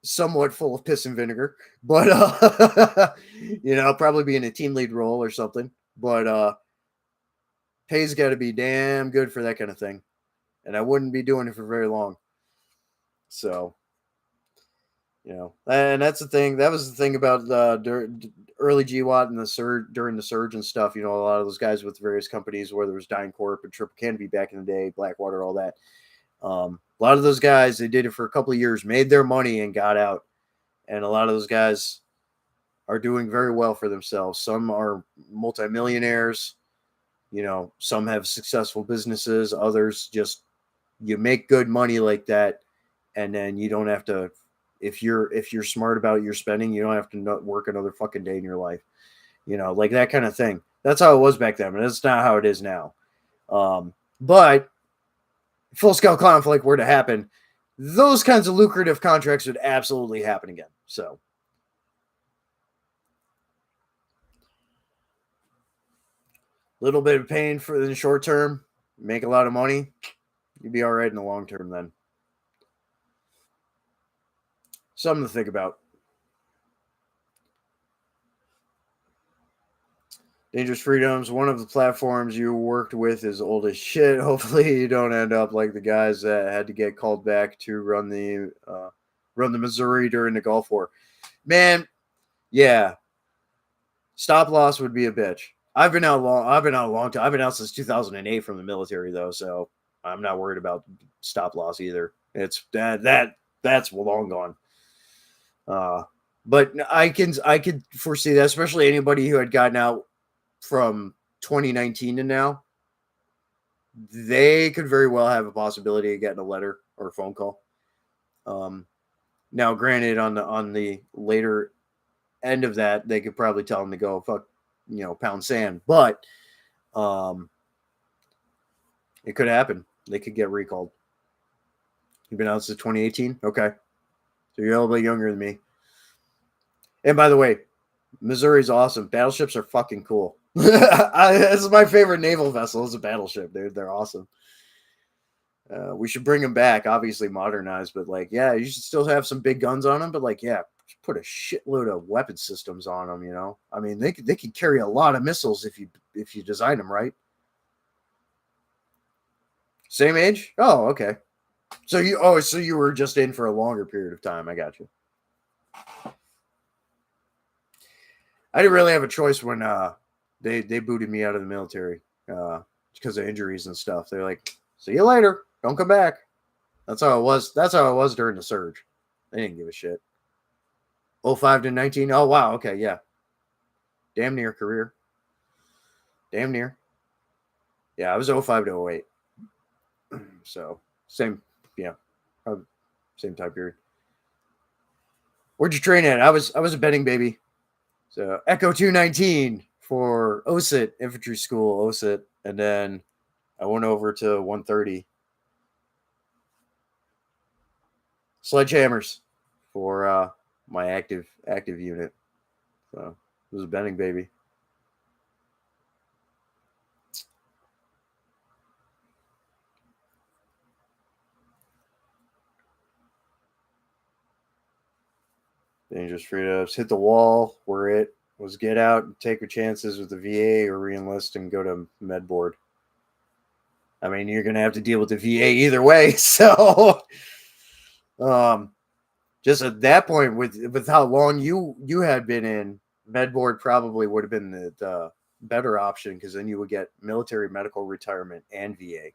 somewhat full of piss and vinegar. But I'll probably be in a team lead role or something. But pay's got to be damn good for that kind of thing, and I wouldn't be doing it for very long. So, and that's the thing. That was the thing about early GWAT and the surge during the surge and stuff. A lot of those guys with various companies, whether it was DynCorp and Triple Canopy back in the day, Blackwater, all that. A lot of those guys, they did it for a couple of years, made their money, and got out. And a lot of those guys are doing very well for themselves. Some are multimillionaires. Some have successful businesses. Others just, you make good money like that, and then you don't have to. If you're smart about your spending, you don't have to work another fucking day in your life. Like that kind of thing. That's how it was back then, but that's not how it is now. But full-scale conflict were to happen, those kinds of lucrative contracts would absolutely happen again. So, little bit of pain for the short term, make a lot of money, you'd be all right in the long term then. Something to think about. Dangerous Freedoms, one of the platforms you worked with is old as shit. Hopefully you don't end up like the guys that had to get called back to run the run the Missouri during the Gulf War. Man, yeah. Stop loss would be a bitch. I've been out a long time. I've been out since 2008 from the military though, so I'm not worried about stop loss either. It's that's long gone. But I could foresee that, especially anybody who had gotten out from 2019 to now, they could very well have a possibility of getting a letter or a phone call. Now, granted, on the later end of that, they could probably tell them to go fuck, pound sand, but it could happen. They could get recalled. You've been out since 2018, okay? So you're a little bit younger than me. And by the way, Missouri's awesome. Battleships are fucking cool. This is my favorite naval vessel. It's a battleship. They're awesome. We should bring them back. Obviously modernized, but like, yeah, you should still have some big guns on them. But like, yeah, put a shitload of weapon systems on them. You know, I mean, they could carry a lot of missiles if you design them right. Same age? Oh, okay. So you were just in for a longer period of time. I got you. I didn't really have a choice when they booted me out of the military because of injuries and stuff. They're like, "See you later. Don't come back." That's how it was. That's how it was during the surge. They didn't give a shit. 05 to 19. Oh wow. Okay, yeah. Damn near career. Damn near. Yeah, I was 05 to 08. So same, yeah, same time period. Where'd you train at? I was a betting baby. So Echo 219 for OSIT, infantry school, OSIT, and then I went over to 130 sledgehammers for my active unit. So it was a betting baby. Dangerous freedoms. Hit the wall where it was get out and take your chances with the VA or reenlist and go to med board. I mean, you're going to have to deal with the VA either way. So, just at that point, with how long you had been in, med board probably would have been the better option because then you would get military medical retirement and VA.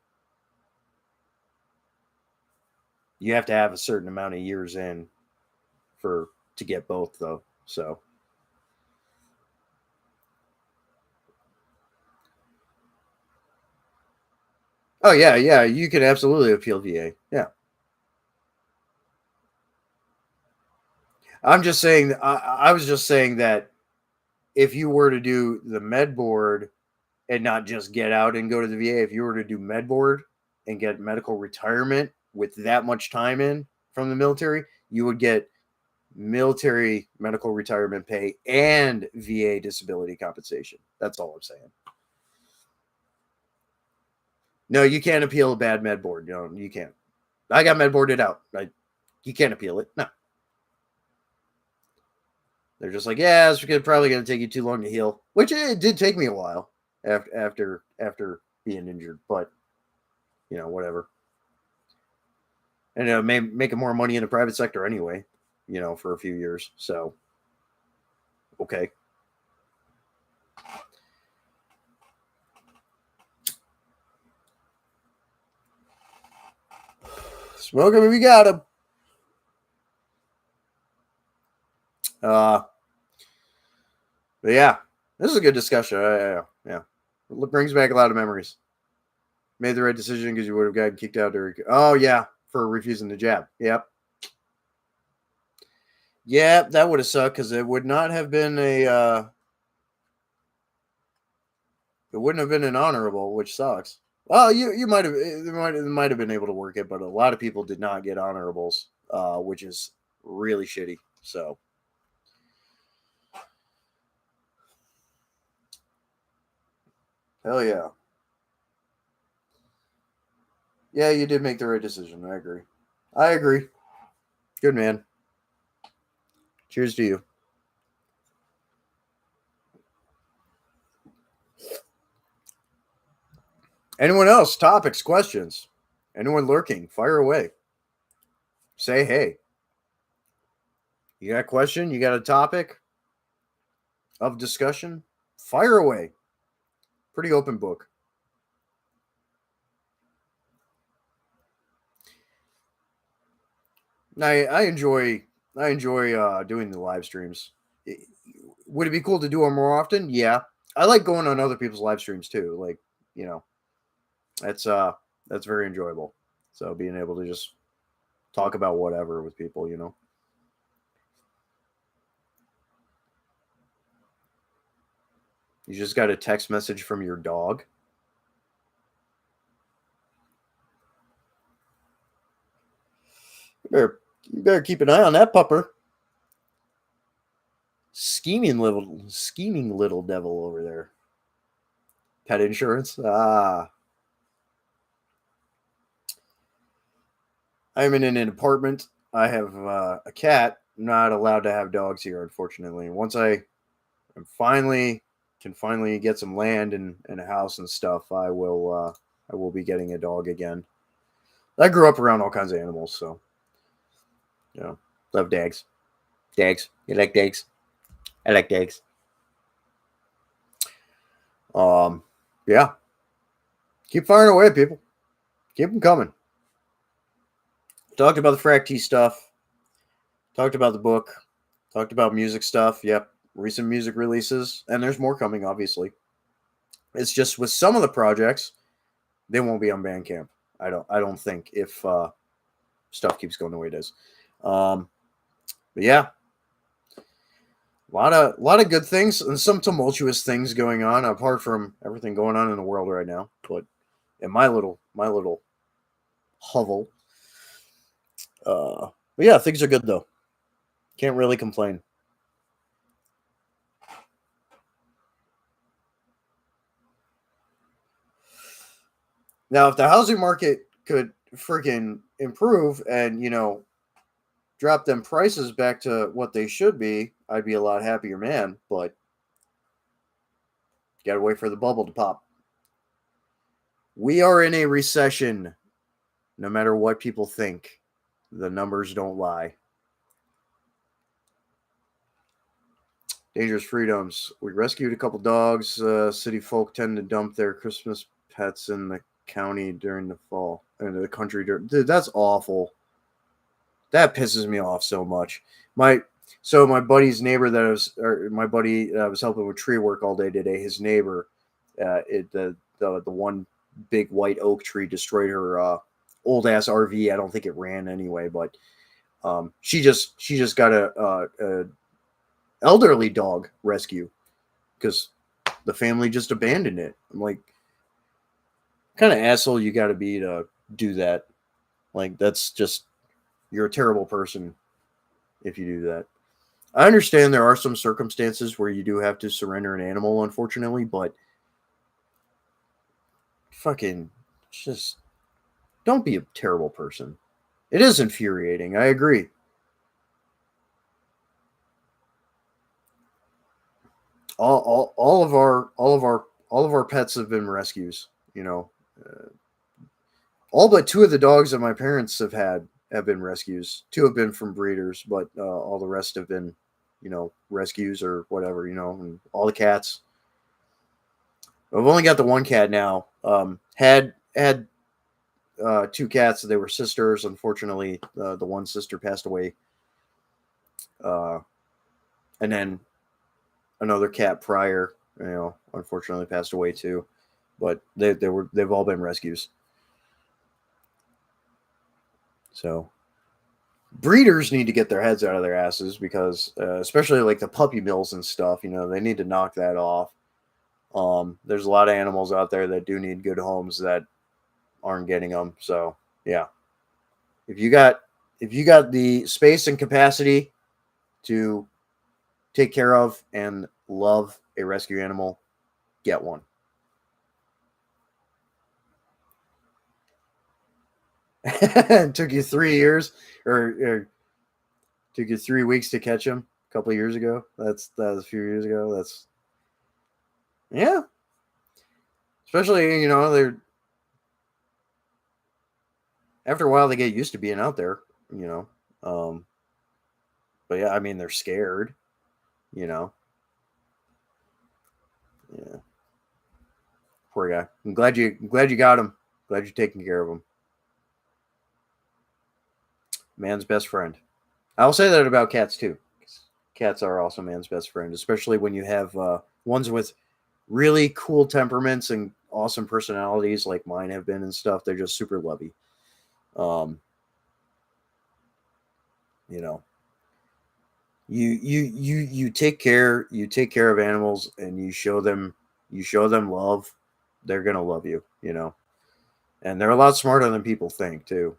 You have to have a certain amount of years in to get both, though. So. Oh yeah, you can absolutely appeal VA. Yeah. I'm just saying. I was just saying that if you were to do the med board and not just get out and go to the VA, if you were to do med board and get medical retirement with that much time in from the military, you would get military medical retirement pay and VA disability compensation. That's all I'm saying. No, you can't appeal a bad med board. No, you can't. I got med boarded out. You can't appeal it. No. They're just like, yeah, it's probably going to take you too long to heal, which it did take me a while after being injured, but whatever. And making more money in the private sector anyway, for a few years. So, okay. Smoke him if you got him. But yeah, this is a good discussion. Yeah. It brings back a lot of memories. Made the right decision because you would have gotten kicked out. Oh, yeah, for refusing the jab. Yep. Yeah, that would have sucked because it would not have been it wouldn't have been an honorable, which sucks. Well, you might have been able to work it, but a lot of people did not get honorables, which is really shitty. So. Hell yeah. Yeah, you did make the right decision. I agree. Good man. Cheers to you. Anyone else? Topics, questions? Anyone lurking? Fire away. Say hey. You got a question? You got a topic of discussion? Fire away. Pretty open book. I enjoy doing the live streams. Would it be cool to do them more often? Yeah, I like going on other people's live streams too. Like, you know, that's that's very enjoyable. So being able to just talk about whatever with people, you know. You just got a text message from your dog. You better keep an eye on that pupper. Scheming little devil over there. Pet insurance. Ah, I'm in an apartment. I have a cat. Not allowed to have dogs here, unfortunately. Once I am finally get some land and a house and stuff, I will be getting a dog again. I grew up around all kinds of animals, so you know, love dags. Dags. You like dags? I like dags. Um, yeah. Keep firing away, people. Keep them coming. Talked about the FRAC-T stuff. Talked about the book. Talked about music stuff. Yep. Recent music releases. And there's more coming, obviously. It's just with some of the projects, they won't be on Bandcamp. I don't think if stuff keeps going the way it is. But yeah. A lot of good things and some tumultuous things going on apart from everything going on in the world right now. But in my little hovel. But yeah, things are good though. Can't really complain. Now, if the housing market could freaking improve and, you know, drop them prices back to what they should be, I'd be a lot happier man. But you gotta wait for the bubble to pop. We are in a recession, no matter what people think. The numbers don't lie. Dangerous freedoms. We rescued a couple dogs. City folk tend to dump their Christmas pets in the county during the fall. In the country during. Dude, that's awful. That pisses me off so much. My buddy's neighbor that I was, or my buddy that I was helping with tree work all day today. His neighbor, the one big white oak tree destroyed her old ass RV. I don't think it ran anyway, but she just got a elderly dog rescue because the family just abandoned it. I'm like, kind of asshole you got to be to do that. Like that's just you're a terrible person if you do that. I understand there are some circumstances where you do have to surrender an animal, unfortunately, but fucking just don't be a terrible person. It is infuriating. I agree. All of our pets have been rescues. You know, all but two of the dogs that my parents have been rescues. Two have been from breeders, but all the rest have been, you know, rescues or whatever. You know, and all the cats. I've only got the one cat now. Had two cats. They were sisters. Unfortunately, the one sister passed away. Uh, and then another cat prior, you know, unfortunately passed away too. But they've all been rescues. So breeders need to get their heads out of their asses because, especially like the puppy mills and stuff, you know, they need to knock that off. There's a lot of animals out there that do need good homes that aren't getting them. So yeah, if you got the space and capacity to take care of and love a rescue animal, get one. It took you 3 years, or took you 3 weeks to catch him a couple of years ago. That was a few years ago. That's yeah. Especially you know they're after a while they get used to being out there. You know, But yeah, I mean, they're scared, you know. Yeah, poor guy. I'm glad you got him. Glad you're taking care of him. Man's best friend. I'll say that about cats too. Cats are also man's best friend, especially when you have ones with really cool temperaments and awesome personalities like mine have been and stuff. They're just super lovey. Um, you know, you take care of animals and you show them love. They're gonna love you. And they're a lot smarter than people think too.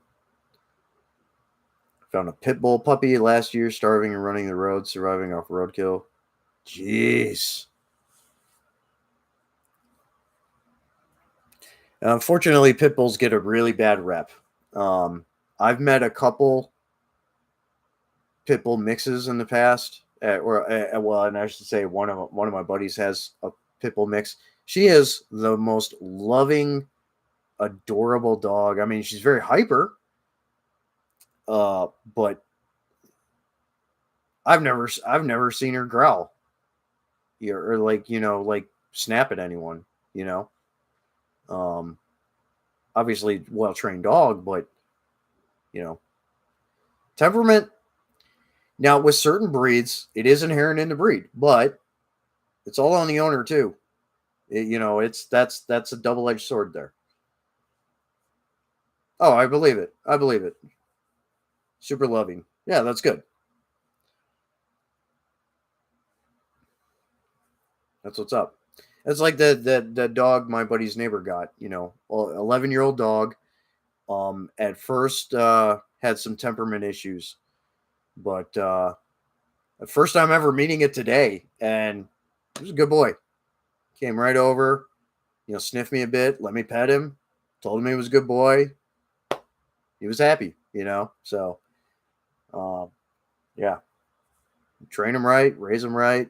Found a pit bull puppy last year, starving and running the road, surviving off roadkill. Jeez. Unfortunately, pit bulls get a really bad rep. Um, I've met a couple pit bull mixes in the past, well, and I should say one of my buddies has a pit bull mix. She is the most loving, adorable dog. I mean, she's very hyper, but I've never seen her growl, or like snap at anyone. You know, um, obviously well trained dog, but you know, temperament. Now with certain breeds, it is inherent in the breed, but it's all on the owner too. That's a double edged sword there. Oh, I believe it. I believe it. Super loving. Yeah, that's good. That's what's up. It's like the dog my buddy's neighbor got. 11-year-old dog. At first had some temperament issues, but the first time ever meeting it today, and he was a good boy. Came right over, sniffed me a bit, let me pet him, told him he was a good boy. He was happy. So, um, yeah, train him right, raise him right,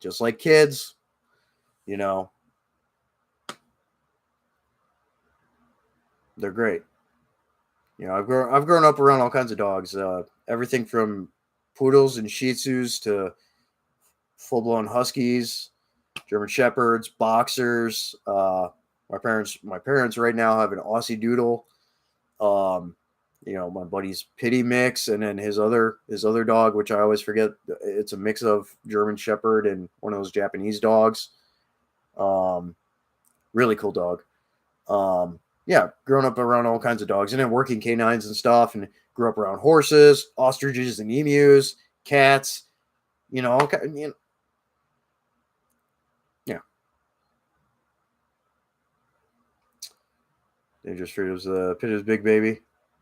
just like kids. You know, they're great. I've grown up around all kinds of dogs. Everything from poodles and Shih Tzus to full blown Huskies, German Shepherds, boxers. My parents right now have an Aussie Doodle. Um, my buddy's Pity mix, and then his other dog, which I always forget. It's a mix of German Shepherd and one of those Japanese dogs. Um, really cool dog. Yeah, growing up around all kinds of dogs, and then working canines and stuff, and grew up around horses, ostriches, and emus, cats. All kind. Yeah, Dangerous Freedom's Pitter's big baby,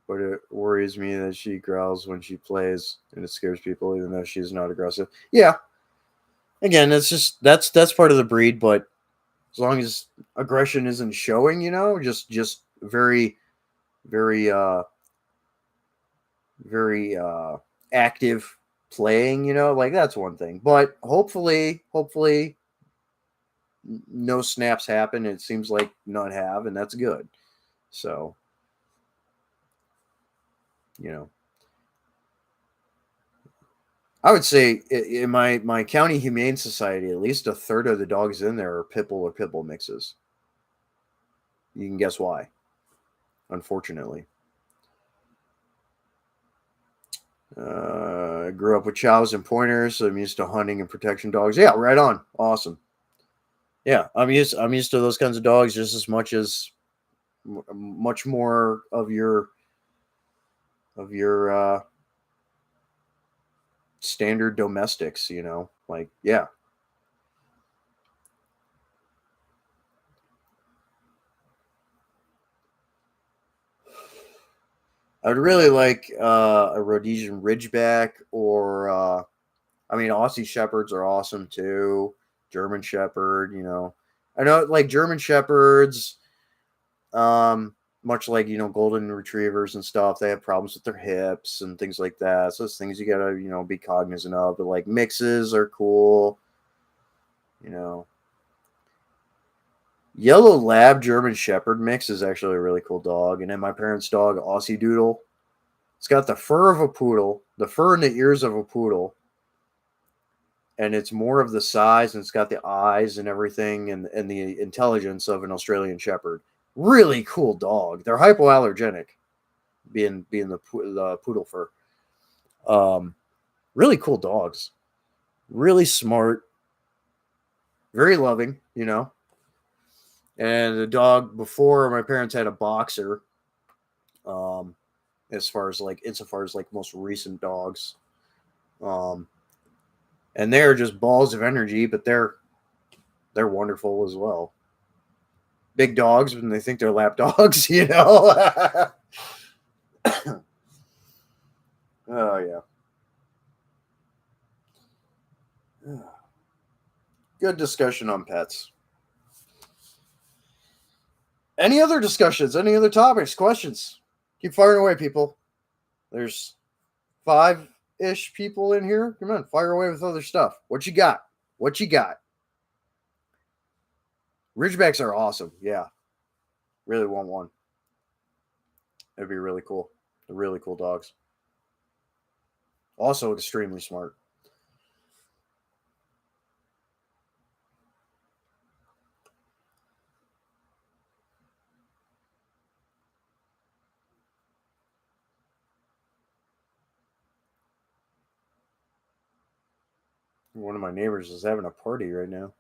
but it worries me that she growls when she plays, and it scares people, even though she's not aggressive. Yeah, again, that's part of the breed, but as long as aggression isn't showing, just very, very, very active playing, like that's one thing. But hopefully, no snaps happen. It seems like none have, and that's good. So, you know, I would say in my county humane society, at least a third of the dogs in there are pit bull or pit bull mixes. You can guess why. Unfortunately, I grew up with chows and pointers, so I'm used to hunting and protection dogs. Yeah, right on. Awesome. Yeah, I'm used to those kinds of dogs just as much as much more of your standard domestics. Like yeah, I'd really like a Rhodesian Ridgeback, or I mean, Aussie Shepherds are awesome too. German Shepherd, I know like German Shepherds, much like Golden Retrievers and stuff. They have problems with their hips and things like that. So it's things you gotta be cognizant of. But like mixes are cool. You know, Yellow Lab German Shepherd mix is actually a really cool dog. And then my parents' dog Aussie Doodle. It's got the fur of a poodle, the fur and the ears of a poodle, and it's more of the size, and it's got the eyes and everything, and the intelligence of an Australian Shepherd. Really cool dog. They're hypoallergenic, being the poodle fur. Really cool dogs. Really smart. Very loving, And the dog before, my parents had a boxer. Um, insofar as like most recent dogs. Um, and they're just balls of energy, but they're wonderful as well. Big dogs when they think they're lap dogs, Oh yeah. Good discussion on pets. Any other discussions? Any other topics? Questions? Keep firing away, people. There's 5-ish people in here. Come on, fire away with other stuff. What you got? What you got? Ridgebacks are awesome. Yeah. Really want one. It'd be really cool. They're really cool dogs. Also extremely smart. One of my neighbors is having a party right now.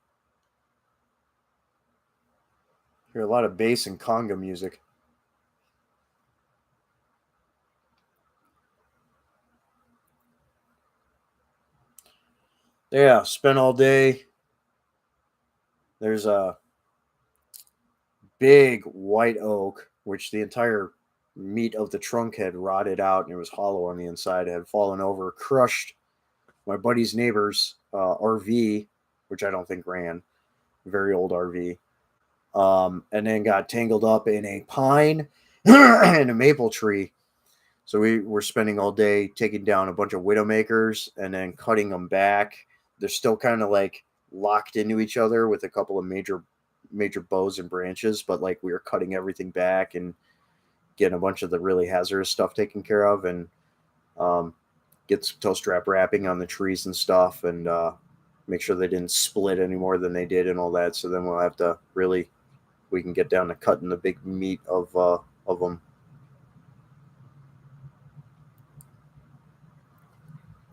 Hear a lot of bass and conga music. Yeah, spent all day. There's a big white oak, which the entire meat of the trunk had rotted out and it was hollow on the inside. It had fallen over, crushed my buddy's neighbor's RV, which I don't think ran, very old RV, and then got tangled up in a pine and a maple tree. So we were spending all day taking down a bunch of widowmakers and then cutting them back. They're still kind of like locked into each other with a couple of major bows and branches, but like we were cutting everything back and getting a bunch of the really hazardous stuff taken care of, and get some tow strap wrapping on the trees and stuff, and make sure they didn't split any more than they did and all that. So then we'll have to we can get down to cutting the big meat of them.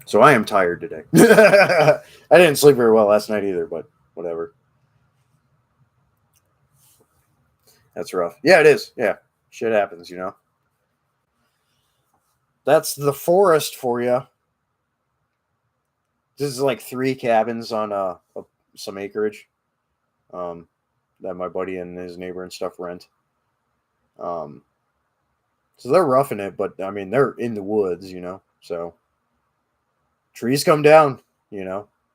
So I am tired today. I didn't sleep very well last night either, but whatever. That's rough. Yeah, it is. Yeah, shit happens, That's the forest for you. This is like 3 cabins on some acreage that my buddy and his neighbor and stuff rent. So they're roughing it, but I mean they're in the woods, So trees come down,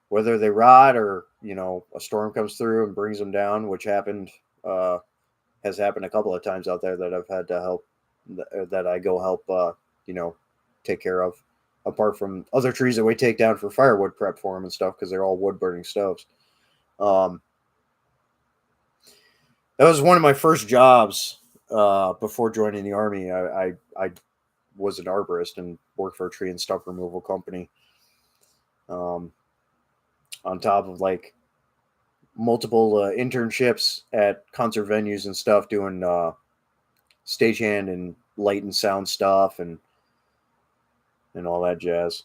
whether they rot or a storm comes through and brings them down, which has happened a couple of times out there that I've had to help, that I go help, take care of. Apart from other trees that we take down for firewood prep for them and stuff, because they're all wood burning stoves. That was one of my first jobs before joining the Army. I was an arborist and worked for a tree and stump removal company. On top of like multiple internships at concert venues and stuff, doing stagehand and light and sound stuff and all that jazz.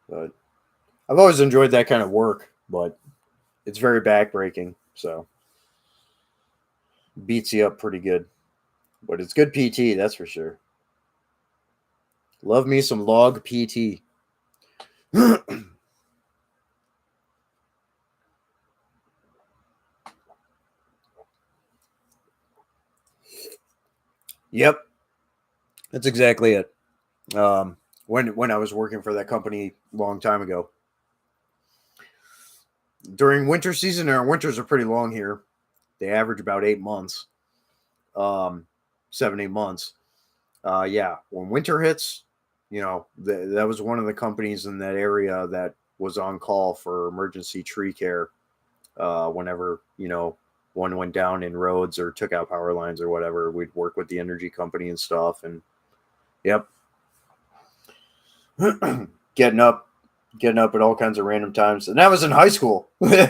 But I've always enjoyed that kind of work, but it's very backbreaking, so beats you up pretty good. But it's good PT, that's for sure. Love me some log PT. Yep, that's exactly it. When I was working for that company a long time ago, during winter season, our winters are pretty long here. They average about 8 months, 7 8 months. Yeah, when winter hits, that was one of the companies in that area that was on call for emergency tree care. Whenever one went down in roads or took out power lines or whatever, we'd work with the energy company and stuff. And yep, getting up at all kinds of random times. And that was in high school. I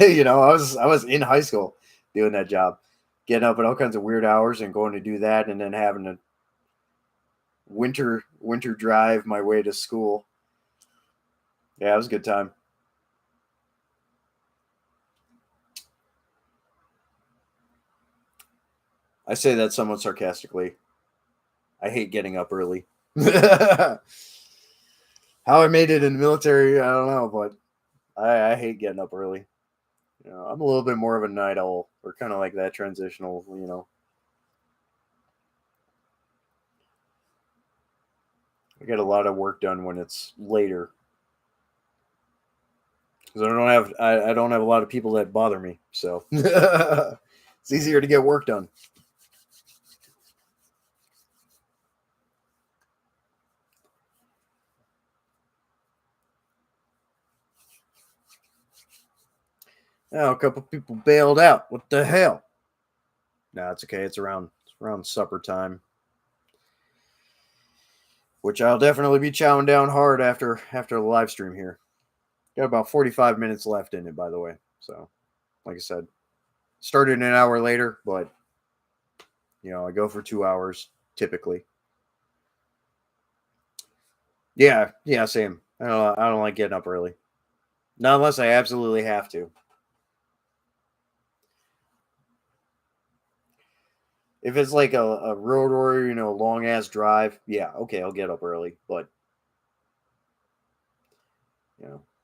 was in high school doing that job, getting up at all kinds of weird hours and going to do that, and then having to winter drive my way to school. Yeah, it was a good time. I say that somewhat sarcastically. I hate getting up early. How I made it in the military, I don't know, but I hate getting up early. I'm a little bit more of a night owl, or kind of like that transitional, I get a lot of work done when it's later. Because I don't have a lot of people that bother me, so it's easier to get work done. Now a couple people bailed out. What the hell? No, it's okay. It's around supper time, which I'll definitely be chowing down hard after the live stream here. Got about 45 minutes left in it, by the way. So, like I said, started an hour later, but I go for 2 hours typically. Yeah, same. I don't like getting up early, not unless I absolutely have to. If it's like a road or long ass drive, yeah, okay, I'll get up early, but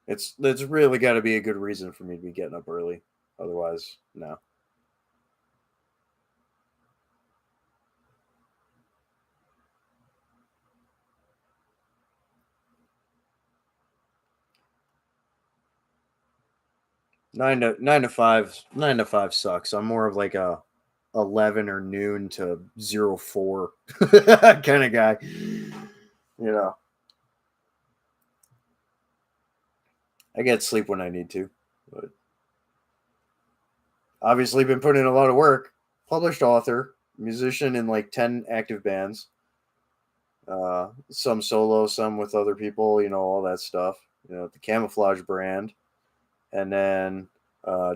it's really got to be a good reason for me to be getting up early. Otherwise, no. Nine to five sucks. I'm more of like a 11 or noon to 04 kind of guy. I get sleep when I need to, but obviously been putting in a lot of work. Published author, musician in like 10 active bands. Some solo, some with other people, all that stuff. The camouflage brand, and then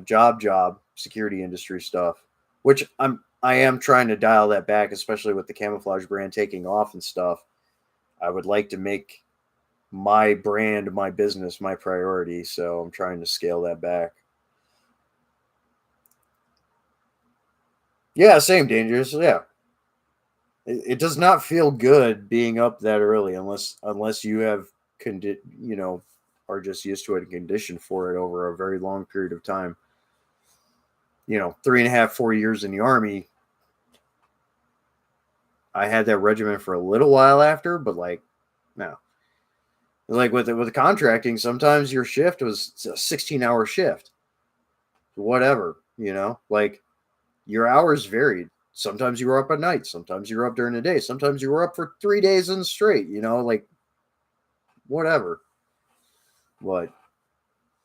job security industry stuff, which I am trying to dial that back, especially with the camouflage brand taking off and stuff. I would like to make my brand, my business, my priority, so I'm trying to scale that back. Yeah, same, Dangerous. Yeah, it does not feel good being up that early unless you have are just used to it and conditioned for it over a very long period of time. 3.5, 4 years in the Army, I had that regimen for a little while after, but like, no. Like with the contracting, sometimes your shift was a 16-hour shift. Whatever, like your hours varied. Sometimes you were up at night, sometimes you were up during the day, sometimes you were up for 3 days in straight, like whatever. But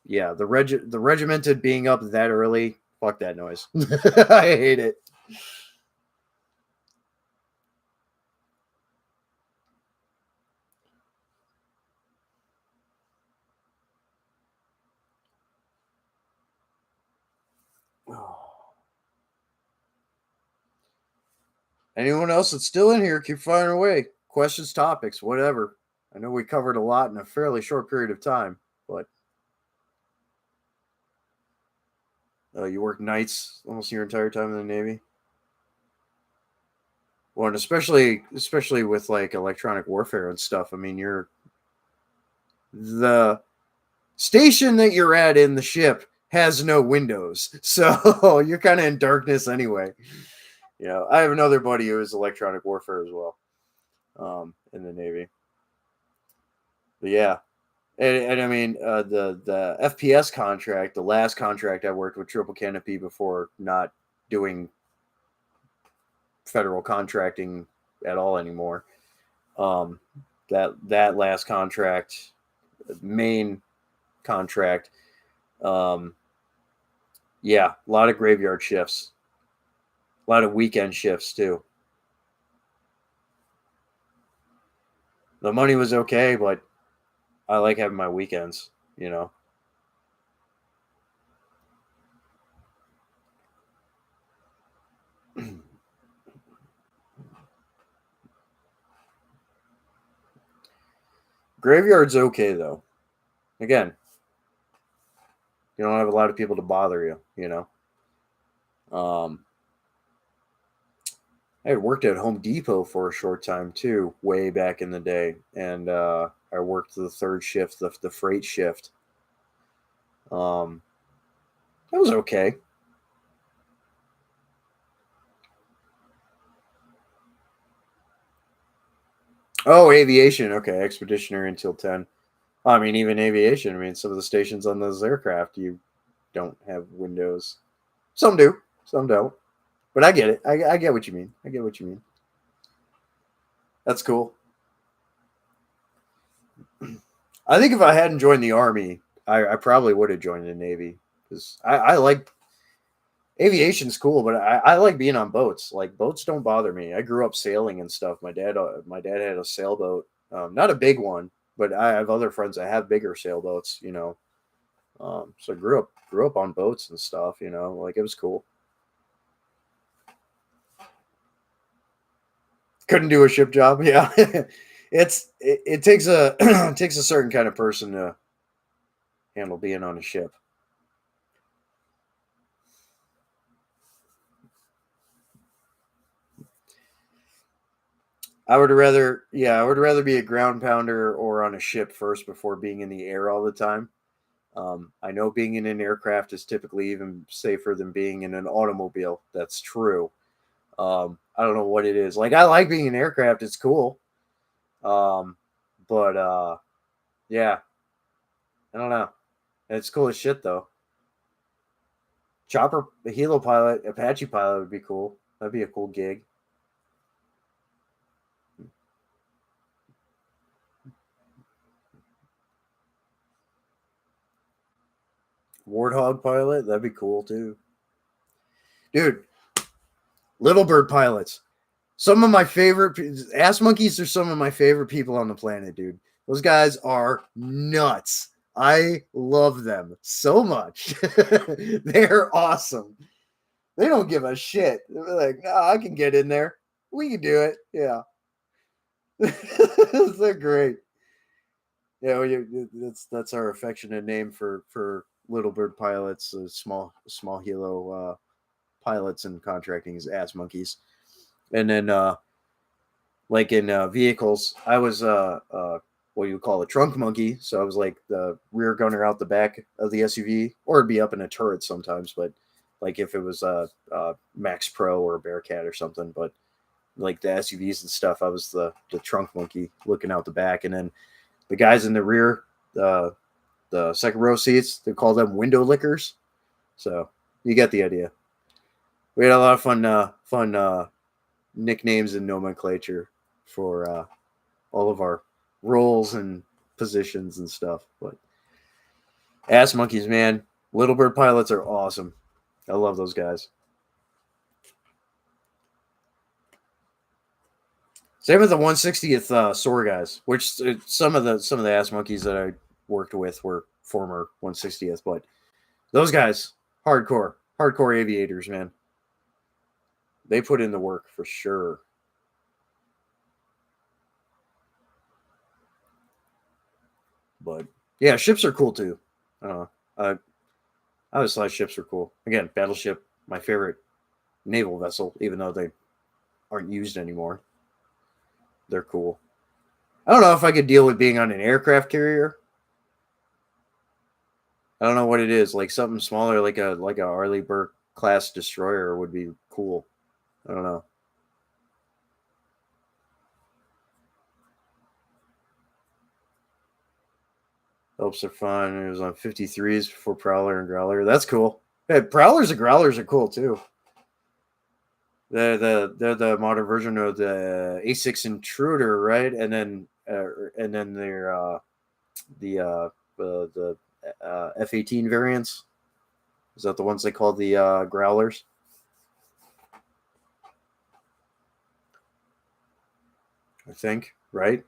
yeah, the regimented being up that early, fuck that noise. I hate it. Anyone else that's still in here, keep firing away. Questions, topics, whatever. I know we covered a lot in a fairly short period of time, but you work nights almost your entire time in the Navy. Well, and especially with like electronic warfare and stuff. I mean, the station that you're at in the ship has no windows, so you're kind of in darkness anyway. I have another buddy who is electronic warfare as well, in the Navy. But yeah, and I mean the FPS contract, the last contract I worked with Triple Canopy before not doing federal contracting at all anymore. That last contract, main contract, yeah, a lot of graveyard shifts. A lot of weekend shifts too. The money was okay, but I like having my weekends, you know. Graveyard's okay though. Again, you don't have a lot of people to bother you, you know. Um, I had worked at Home Depot for a short time too, way back in the day, and I worked the third shift, the freight shift. Um, that was okay. Oh, aviation. Okay, expeditionary until 10. I mean, even aviation. I mean, some of the stations on those aircraft, you don't have windows. Some do, some don't. But I get it. I get what you mean. I get what you mean. That's cool. I think if I hadn't joined the army, I probably would have joined the Navy because I like aviation's cool, but I like being on boats. Like boats don't bother me. I grew up sailing and stuff. My dad had a sailboat, not a big one, but I have other friends that have bigger sailboats. You know, so I grew up on boats and stuff. You know, like it was cool. Couldn't do a ship job. Yeah, it takes a it takes a certain kind of person to handle being on a ship. I would rather be a ground pounder or on a ship first before being in the air all the time. I know being in an aircraft is typically even safer than being in an automobile. That's true. I don't know what it is. Like I like being in an aircraft; it's cool. Um, but yeah, I don't know. It's cool as shit though. Chopper, a helo pilot, Apache pilot would be cool. That'd be a cool gig. Warthog pilot, that'd be cool too. Dude, Little Bird pilots. Some of my favorite ass monkeys are some of my favorite people on the planet, dude. Those guys are nuts. I love them so much. They're awesome. They don't give a shit. They're like, no, I can get in there. We can do it. Yeah. They're great. Yeah, that's our affectionate name for little bird pilots, small helo pilots and contracting is ass monkeys. And then like in vehicles, I was what you call a trunk monkey. So I was like the rear gunner out the back of the SUV, or it'd be up in a turret sometimes. But like if it was a Max Pro or a Bearcat or something, but like the SUVs and stuff, I was the trunk monkey looking out the back, and then the guys in the rear, the second row seats, they call them window lickers. So you get the idea. We had a lot of fun nicknames and nomenclature for all of our roles and positions and stuff. But ass monkeys, man, little bird pilots are awesome. I love those guys. Same with the 160th SOAR guys, which some of the ass monkeys that I worked with were former 160th, but those guys, hardcore aviators, man. They put in the work for sure. But yeah, ships are cool too. I I always thought ships were cool. Again, battleship, my favorite naval vessel, even though they aren't used anymore. They're cool. I don't know if I could deal with being on an aircraft carrier. I don't know what it is. Like something smaller, like a Arleigh Burke class destroyer would be cool. I don't know. Helps are fun. It was on 53s before Prowler and Growler. That's cool. Hey, Prowlers and Growlers are cool too. They're the modern version of the A6 Intruder, right? And then they're the F-18 variants. Is that the ones they call the Growlers? I think, right?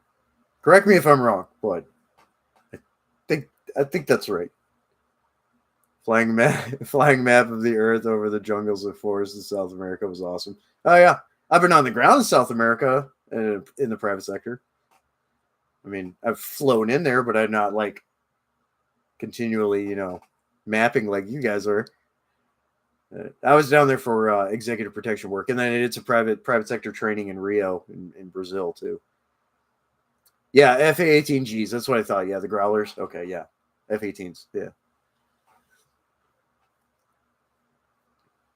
Correct me if I'm wrong, but I think I think that's right. Flying map, flying map of the Earth over the jungles of forests in South America was awesome. Oh yeah, I've been on the ground in South America in the private sector. I mean, I've flown in there, but I'm not like continually, mapping like you guys are. I was down there for executive protection work, and then I did some private sector training in Rio in Brazil too. Yeah, FA-18Gs. That's what I thought. Yeah, the growlers. Okay, yeah, F-18s. Yeah,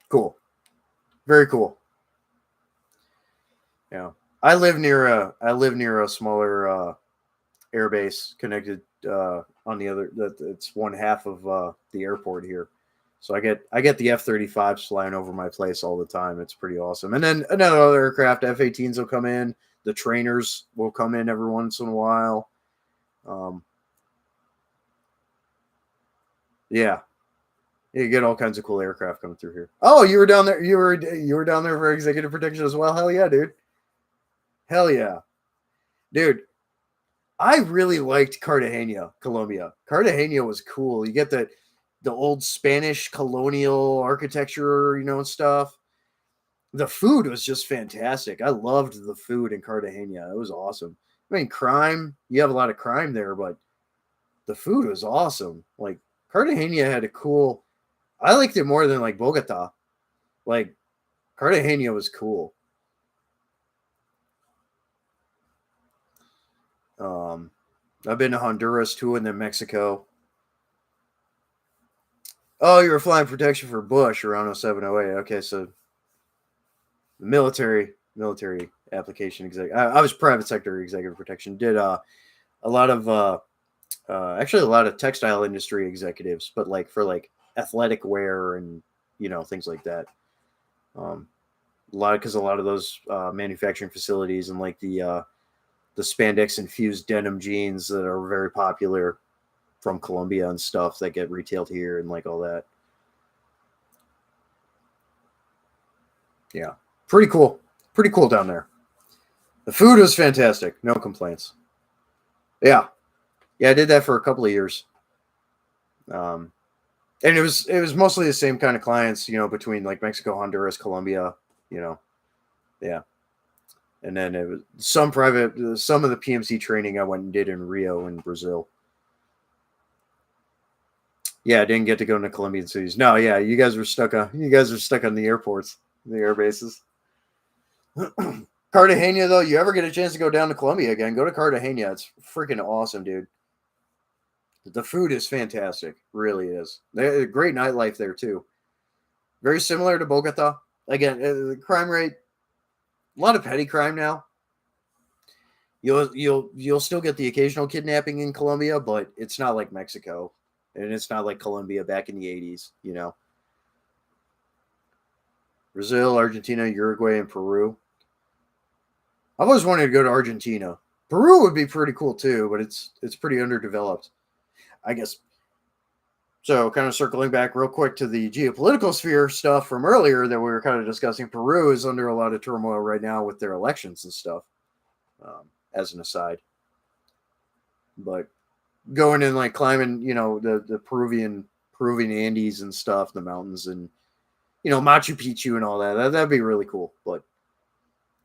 cool. Very cool. Yeah, I live near a smaller air base connected on the other. It's one half of the airport here. So I get the F-35s flying over my place all the time. It's pretty awesome. And then another aircraft, F-18s will come in. The trainers will come in every once in a while. Um, yeah, you get all kinds of cool aircraft coming through here. Oh, you were down there. You were down there for executive protection as well. Hell yeah, dude. Hell yeah, dude. I really liked Cartagena, Colombia. Cartagena was cool. You get the old Spanish colonial architecture, and stuff. The food was just fantastic. I loved the food in Cartagena. It was awesome. I mean, crime, you have a lot of crime there, but the food was awesome. Like Cartagena had a cool I liked it more than like Bogota. Like Cartagena was cool. Um I've been to Honduras too and then Mexico. Oh, you were flying protection for Bush around 0708. Okay, so military application exec. I was private sector executive protection. Did a lot of actually a lot of textile industry executives, but like for like athletic wear and things like that. Um, a lot of those manufacturing facilities and like the spandex infused denim jeans that are very popular from Colombia and stuff that get retailed here and like all that. Yeah, pretty cool down there. The food was fantastic, no complaints. Yeah, yeah, I did that for a couple of years. Um, and it was mostly the same kind of clients, between like Mexico, Honduras, Colombia, you know. Yeah. And then it was some of the PMC training I went and did in Rio in Brazil. Yeah, I didn't get to go into Colombian cities. No, yeah, you guys are stuck on the airports, the air bases. Cartagena though, you ever get a chance to go down to Colombia again, go to Cartagena. It's freaking awesome, dude. The food is fantastic, really is. There's great nightlife there too. Very similar to Bogota. Again, the crime rate, a lot of petty crime now. You'll still get the occasional kidnapping in Colombia, but it's not like Mexico, and it's not like Colombia back in the 80s. Brazil, Argentina, Uruguay, and Peru. I've always wanted to go to Argentina. Peru would be pretty cool too, but it's pretty underdeveloped, I guess. So, kind of circling back real quick to the geopolitical sphere stuff from earlier that we were kind of discussing, Peru is under a lot of turmoil right now with their elections and stuff. As an aside, but going and like climbing, the Peruvian Andes and stuff, the mountains, and Machu Picchu and all that'd be really cool. But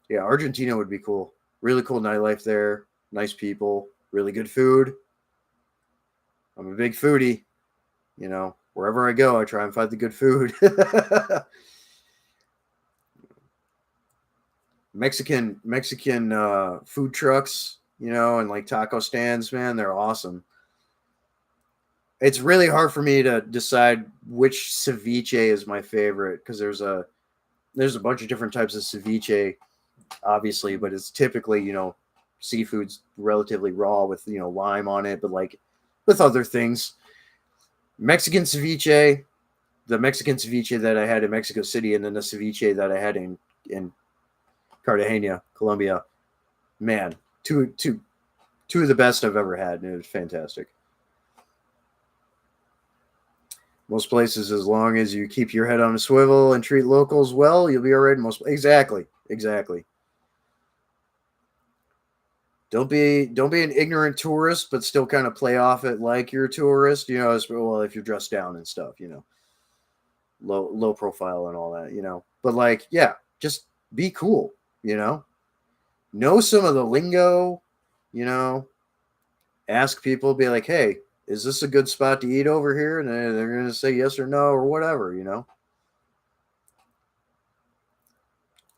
yeah, Argentina would be cool. Really cool nightlife there, nice people, really good food. I'm a big foodie. Wherever I go, I try and find the good food. Mexican food trucks, and like taco stands, man, they're awesome. It's really hard for me to decide which ceviche is my favorite because there's a bunch of different types of ceviche, obviously, but it's typically seafood's relatively raw with lime on it, but like with other things. Mexican ceviche, the Mexican ceviche that I had in Mexico City, and then the ceviche that I had in Cartagena, Colombia. Man, two of the best I've ever had, and it was fantastic. Most places, as long as you keep your head on a swivel and treat locals well, you'll be all right. Exactly. Don't be an ignorant tourist, but still kind of play off it like you're a tourist. As well if you're dressed down and stuff. Low profile and all that. But like, yeah, just be cool. Know some of the lingo. You know, ask people, be like, hey, is this a good spot to eat over here? And they're going to say yes or no or whatever.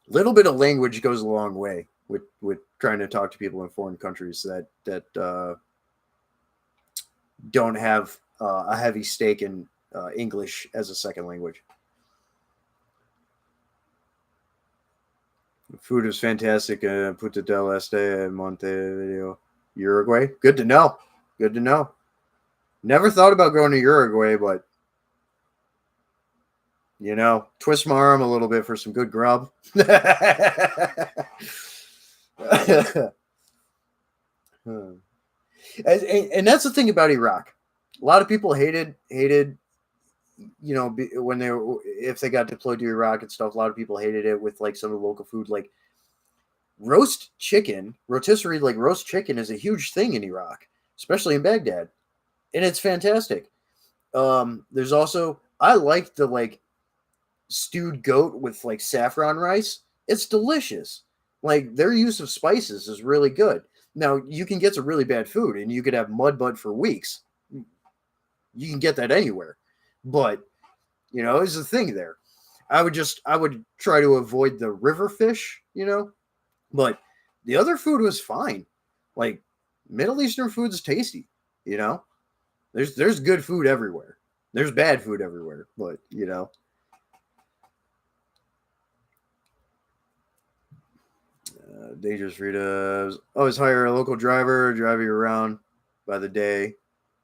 Little bit of language goes a long way with trying to talk to people in foreign countries that don't have a heavy stake in English as a second language. Food is fantastic. Punta del Este, Montevideo, Uruguay. Good to know. Good to know. Never thought about going to Uruguay, but twist my arm a little bit for some good grub. And that's the thing about Iraq. A lot of people hated, when if they got deployed to Iraq and stuff. A lot of people hated it with like some of the local food, like roast chicken, rotisserie, like roast chicken is a huge thing in Iraq, especially in Baghdad, and it's fantastic. There's also, I like the like stewed goat with like saffron rice. It's delicious. Like their use of spices is really good. Now you can get some really bad food and you could have mud butt for weeks. You can get that anywhere. But there's a thing there. I would try to avoid the river fish, but the other food was fine. Like Middle Eastern food is tasty, There's good food everywhere. There's bad food everywhere, but dangerous freedoms. Always hire a local driver, drive you around by the day,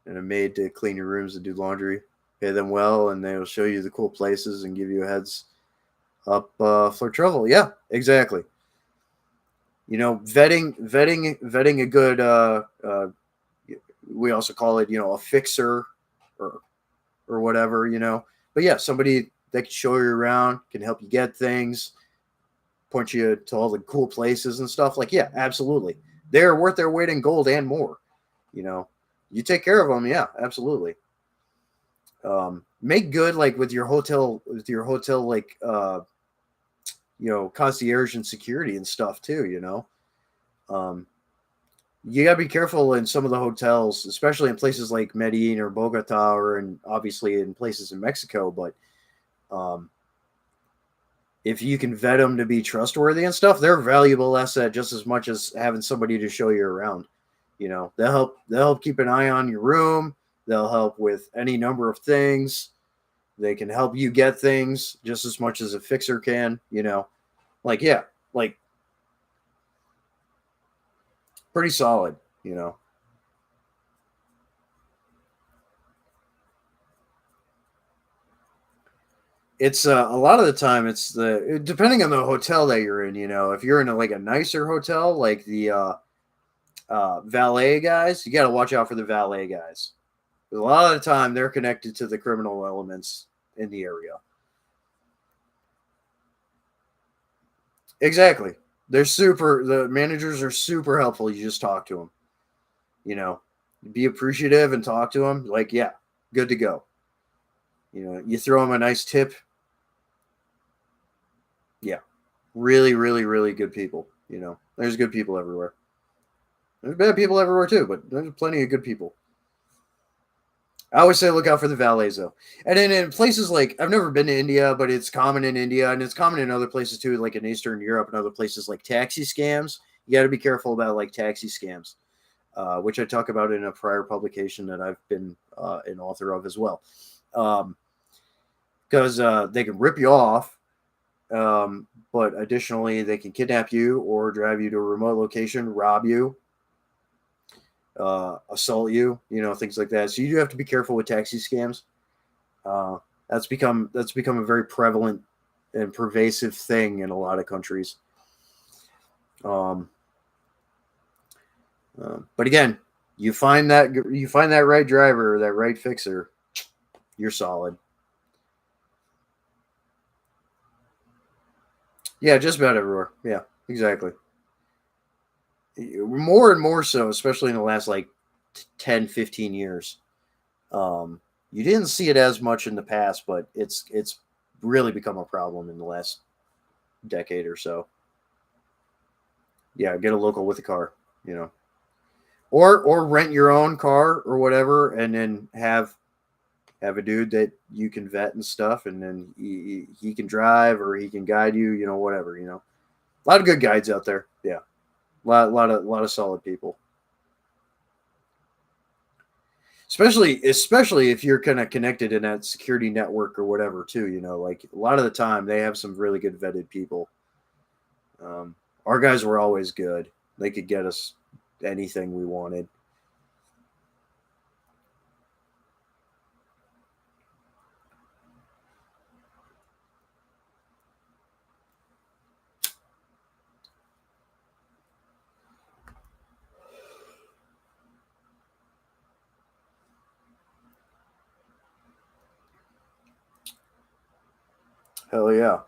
and a maid to clean your rooms and do laundry. Pay them well, and they will show you the cool places and give you a heads up for travel. Yeah, exactly. Vetting a good. We also call it, a fixer, or whatever, But yeah, somebody that can show you around, can help you get things, point you to all the cool places and stuff. Like, yeah, absolutely. They're worth their weight in gold and more. You take care of them. Yeah, absolutely. Make good, like with your hotel, like, concierge and security and stuff too, you gotta be careful in some of the hotels, especially in places like Medellin or Bogota, or obviously in places in Mexico. But if you can vet them to be trustworthy and stuff, they're a valuable asset just as much as having somebody to show you around. They'll help keep an eye on your room. They'll help with any number of things. They can help you get things just as much as a fixer can. Like, yeah, like pretty solid. It's a lot of the time it's depending on the hotel that you're in. If you're in like a nicer hotel, like the valet guys, you got to watch out for the valet guys. A lot of the time they're connected to the criminal elements in the area. Exactly. The managers are super helpful. You just talk to them, be appreciative and talk to them. Like, yeah, good to go. You throw them a nice tip. Yeah. Really, really, really good people. There's good people everywhere. There's bad people everywhere too, but there's plenty of good people. I always say look out for the valets though. And then in places like, I've never been to India, but it's common in India and it's common in other places too, like in Eastern Europe and other places, like taxi scams. You got to be careful about like taxi scams, which I talk about in a prior publication that I've been an author of as well. Because they can rip you off, but additionally they can kidnap you or drive you to a remote location, rob you, assault you, things like that. So you do have to be careful with taxi scams. That's become a very prevalent and pervasive thing in a lot of countries. But again, you find that right driver, that right fixer, you're solid. Yeah, just about everywhere. Yeah, exactly. more and more so, especially in the last like 10, 15 years. You didn't see it as much in the past, but it's really become a problem in the last decade or so. Yeah, get a local with a car, you know, or rent your own car or whatever, and then have a dude that you can vet and stuff, and then he can drive or he can guide you, you know, whatever, you know. A lot of good guides out there. Yeah, lot of solid people. Especially if you're kind of connected in that security network or whatever too, you know, like a lot of the time they have some really good vetted people. Our guys were always good. They could get us anything we wanted. Hell yeah.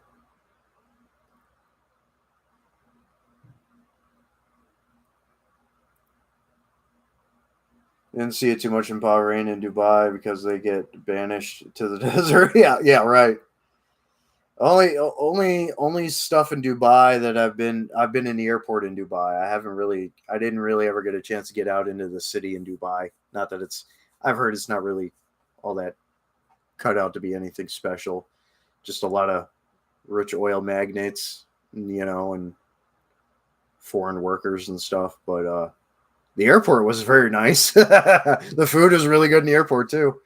Didn't see it too much in Bahrain and Dubai because they get banished to the desert. Yeah, yeah, right. Only stuff in Dubai that I've been in the airport in Dubai. I didn't really ever get a chance to get out into the city in Dubai. Not that I've heard it's not really all that cut out to be anything special. Just a lot of rich oil magnates, you know, and foreign workers and stuff. But the airport was very nice. The food was really good in the airport too.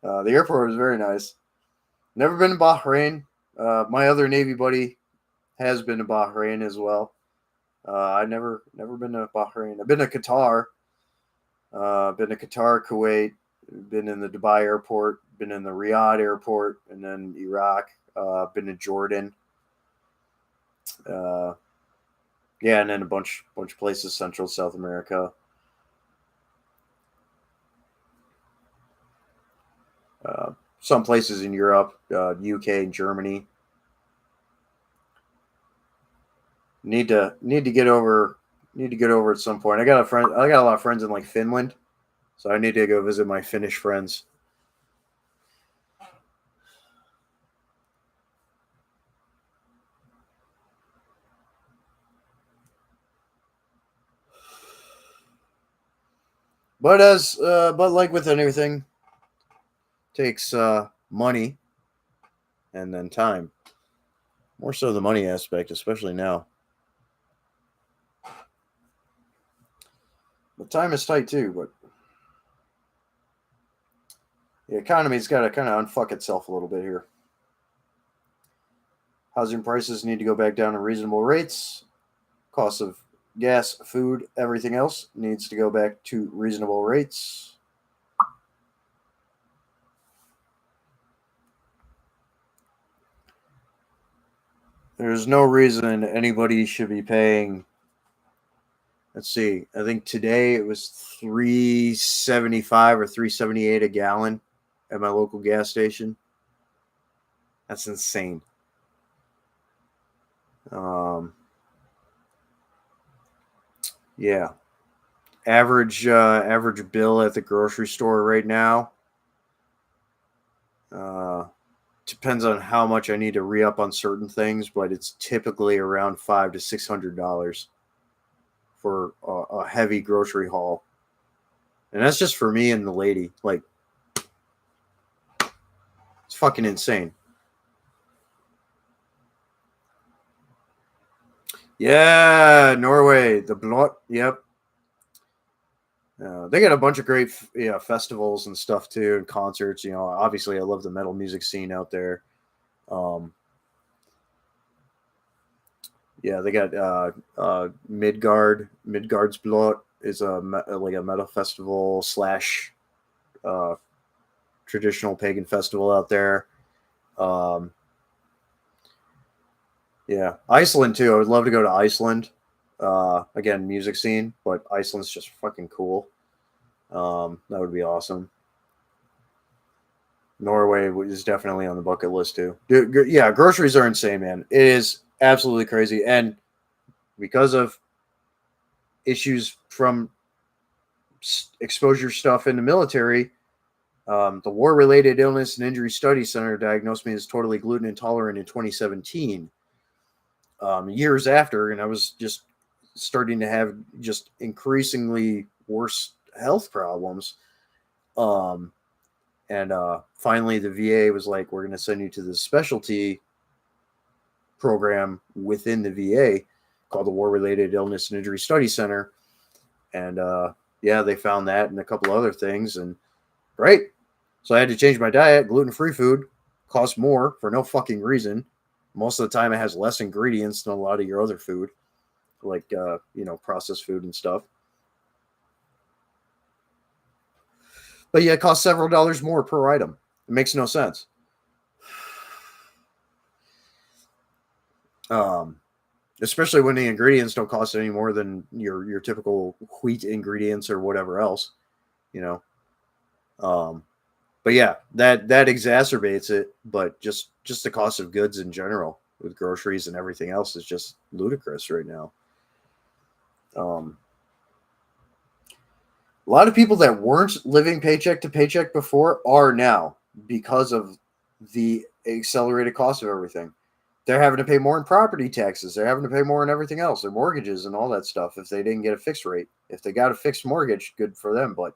The airport was very nice. Never been to Bahrain. My other Navy buddy has been to Bahrain as well. I never been to Bahrain. I've been to Qatar. Been to Qatar, Kuwait. Been in the Dubai airport. Been in the Riyadh airport, and then Iraq. Been to Jordan. Uh, yeah, and then a bunch of places, Central South America. Some places in Europe, UK, Germany. Need to get over. Need to get over at some point. I got a friend. I got a lot of friends in like Finland, so I need to go visit my Finnish friends. But like with anything, takes money and then time. More so the money aspect, especially now. But time is tight too. But the economy's got to kind of unfuck itself a little bit here. Housing prices need to go back down to reasonable rates. Cost of gas, food, everything else needs to go back to reasonable rates. There's no reason anybody should be paying. Let's see. I think today it was 3.75 or 3.78 a gallon at my local gas station. That's insane. Yeah. Average bill at the grocery store right now. Depends on how much I need to re up on certain things, but it's typically around $500 to $600 for a heavy grocery haul, and that's just for me and the lady. Like, it's fucking insane. Yeah, Norway, the Blot. Yep. They got a bunch of great, festivals and stuff too, and concerts. You know, obviously, I love the metal music scene out there. Um, yeah, they got Midgard's Blot is like a metal festival slash uh, traditional pagan festival out there. Um, yeah, Iceland too. I would love to go to Iceland. Again, music scene, but Iceland's just fucking cool. That would be awesome. Norway is definitely on the bucket list too. Dude, yeah, groceries are insane, man. It is absolutely crazy, and because of issues from exposure stuff in the military. The War-Related Illness and Injury Study Center diagnosed me as totally gluten intolerant in 2017. Years after, and I was just starting to have just increasingly worse health problems. And finally, the VA was like, we're going to send you to the specialty program within the VA called the War-Related Illness and Injury Study Center. And yeah, they found that and a couple other things. And great. So I had to change my diet. Gluten-free food costs more for no fucking reason. Most of the time, it has less ingredients than a lot of your other food, like, processed food and stuff. But yeah, it costs several dollars more per item. It makes no sense. Especially when the ingredients don't cost any more than your typical wheat ingredients or whatever else, But yeah, that exacerbates it. But just the cost of goods in general with groceries and everything else is just ludicrous right now. A lot of people that weren't living paycheck to paycheck before are now, because of the accelerated cost of everything. They're having to pay more in property taxes. They're having to pay more in everything else, their mortgages and all that stuff, if they didn't get a fixed rate. If they got a fixed mortgage, good for them. But,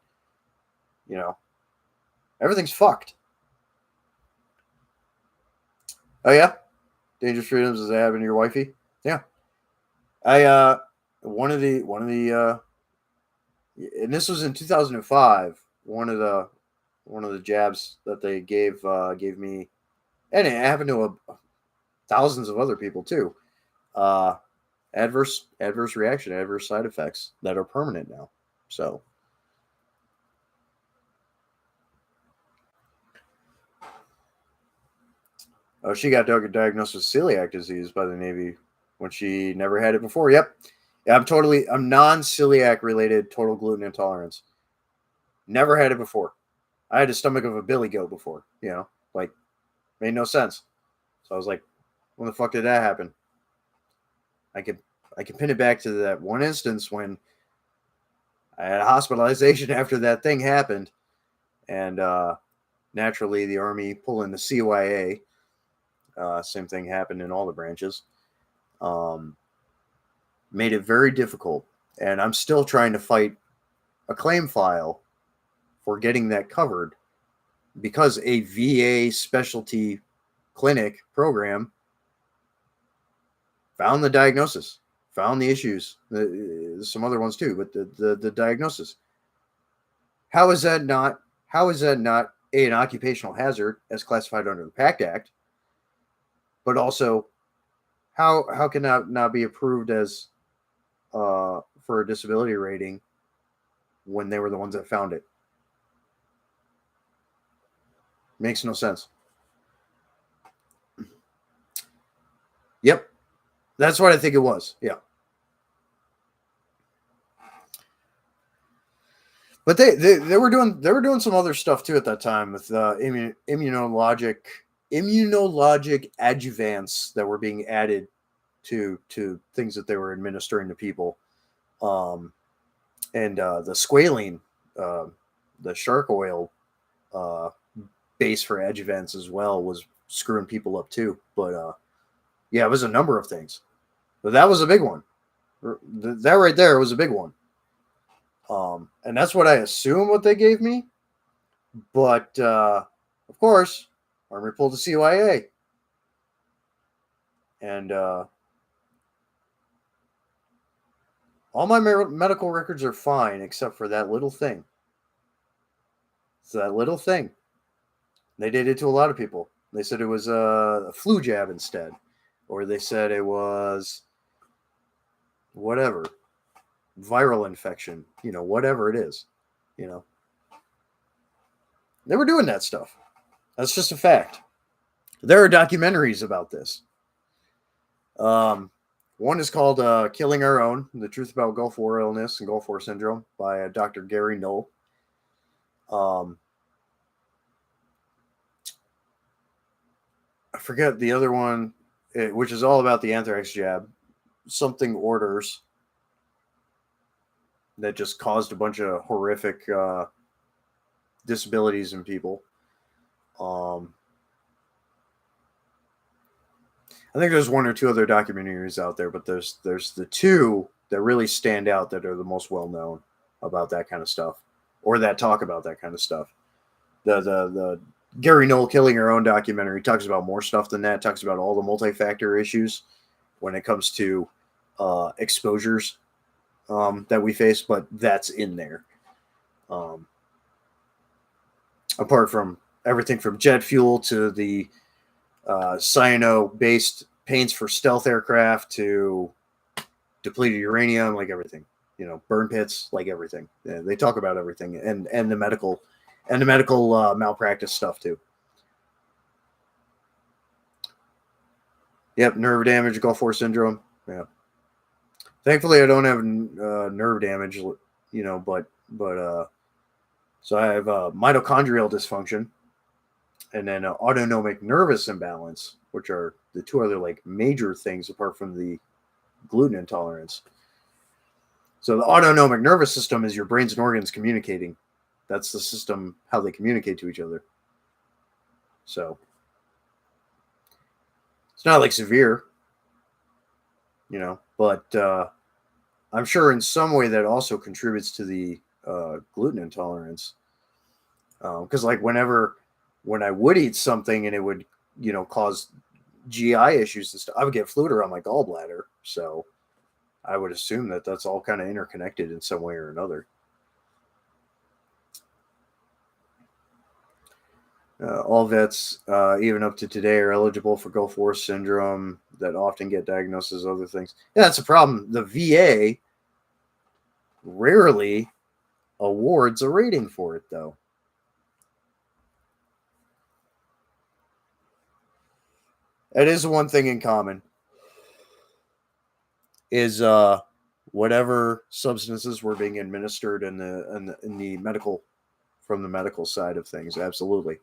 everything's fucked. Oh, yeah? Dangerous Freedoms, is that happening to your wifey? Yeah. One of the and this was in 2005. One of the jabs that they gave me, and it happened to thousands of other people too. Adverse reaction, adverse side effects that are permanent now. So, she got diagnosed with celiac disease by the Navy when she never had it before. Yep. Yeah, I'm non-celiac related, total gluten intolerance. Never had it before. I had a stomach of a billy goat before, like, made no sense. So I was like, when the fuck did that happen? I can pin it back to that one instance when I had a hospitalization after that thing happened. And naturally, the Army pulling the CYA. Same thing happened in all the branches. Made it very difficult. And I'm still trying to fight a claim file for getting that covered, because a VA specialty clinic program found the diagnosis, found the issues, some other ones too, but the diagnosis. How is that not an occupational hazard as classified under the PACT Act? But also, how can that not be approved as for a disability rating when they were the ones that found it? Makes no sense. Yep. That's what I think it was. Yeah. But they were doing some other stuff too at that time with immunologic adjuvants that were being added to things that they were administering to people. And the squalene, the shark oil base for adjuvants as well, was screwing people up too. But yeah, it was a number of things. But that was a big one. That right there was a big one. And that's what I assume what they gave me. But of course, Army pulled the CYA. And all my medical records are fine except for that little thing. It's that little thing. They did it to a lot of people. They said it was a flu jab instead. Or they said it was whatever, viral infection, whatever it is, They were doing that stuff. That's just a fact. There are documentaries about this. One is called Killing Our Own, The Truth About Gulf War Illness and Gulf War Syndrome by Dr. Gary Knoll. I forget the other one, which is all about the anthrax jab. Something Orders. that just caused a bunch of horrific disabilities in people. I think there's one or two other documentaries out there, but there's the two that really stand out that are the most well known about that kind of stuff, or that talk about that kind of stuff. The Gary Knoll Killing Your Own documentary talks about more stuff than that. Talks about all the multi-factor issues when it comes to exposures that we face, but that's in there. Apart from everything from jet fuel to the cyano-based paints for stealth aircraft to depleted uranium, like everything, burn pits, like everything. Yeah, they talk about everything, and the medical malpractice stuff too. Yep, nerve damage, Gulf War syndrome. Yeah. Thankfully, I don't have nerve damage, but so I have mitochondrial dysfunction, and then autonomic nervous imbalance, which are the two other like major things apart from the gluten intolerance. So the autonomic nervous system is your brains and organs communicating. That's the system, how they communicate to each other. So it's not like severe, but I'm sure in some way that also contributes to the gluten intolerance. Because like when I would eat something and it would, cause GI issues and stuff, I would get fluid around my gallbladder. So I would assume that that's all kind of interconnected in some way or another. All vets, even up to today, are eligible for Gulf War syndrome that often get diagnosed as other things. Yeah, that's a problem. The VA rarely awards a rating for it, though. That is one thing in common. Is whatever substances were being administered in the medical, from the medical side of things, absolutely.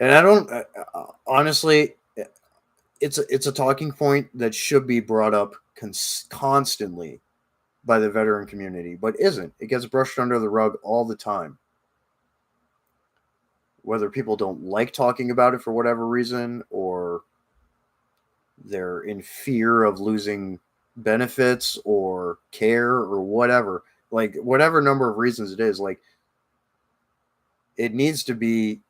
And I don't honestly, it's a talking point that should be brought up constantly by the veteran community, but isn't. It gets brushed under the rug all the time. Whether people don't like talking about it for whatever reason, or they're in fear of losing benefits or care or whatever, like whatever number of reasons it is, like it needs to be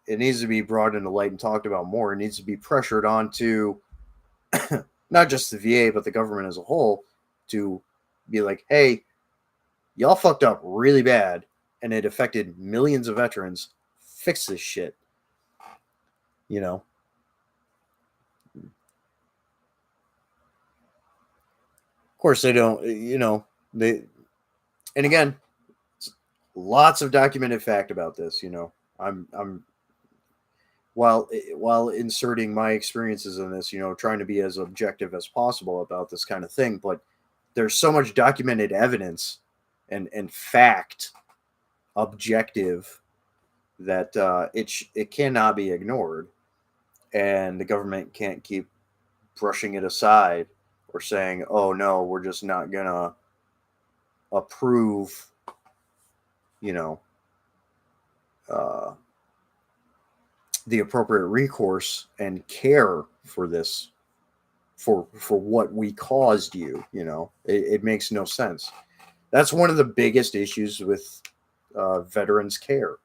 brought into light and talked about more. It needs to be pressured onto not just the VA but the government as a whole to be like, hey, y'all fucked up really bad and it affected millions of veterans. Fix this shit. Of course they don't, they, and again, lots of documented fact about this, I'm while inserting my experiences in this, trying to be as objective as possible about this kind of thing, but there's so much documented evidence and fact, objective, that it cannot be ignored, and the government can't keep brushing it aside or saying, "Oh no, we're just not gonna approve," you know, uh, the appropriate recourse and care for this, for what we caused you. It makes no sense. That's one of the biggest issues with veterans care.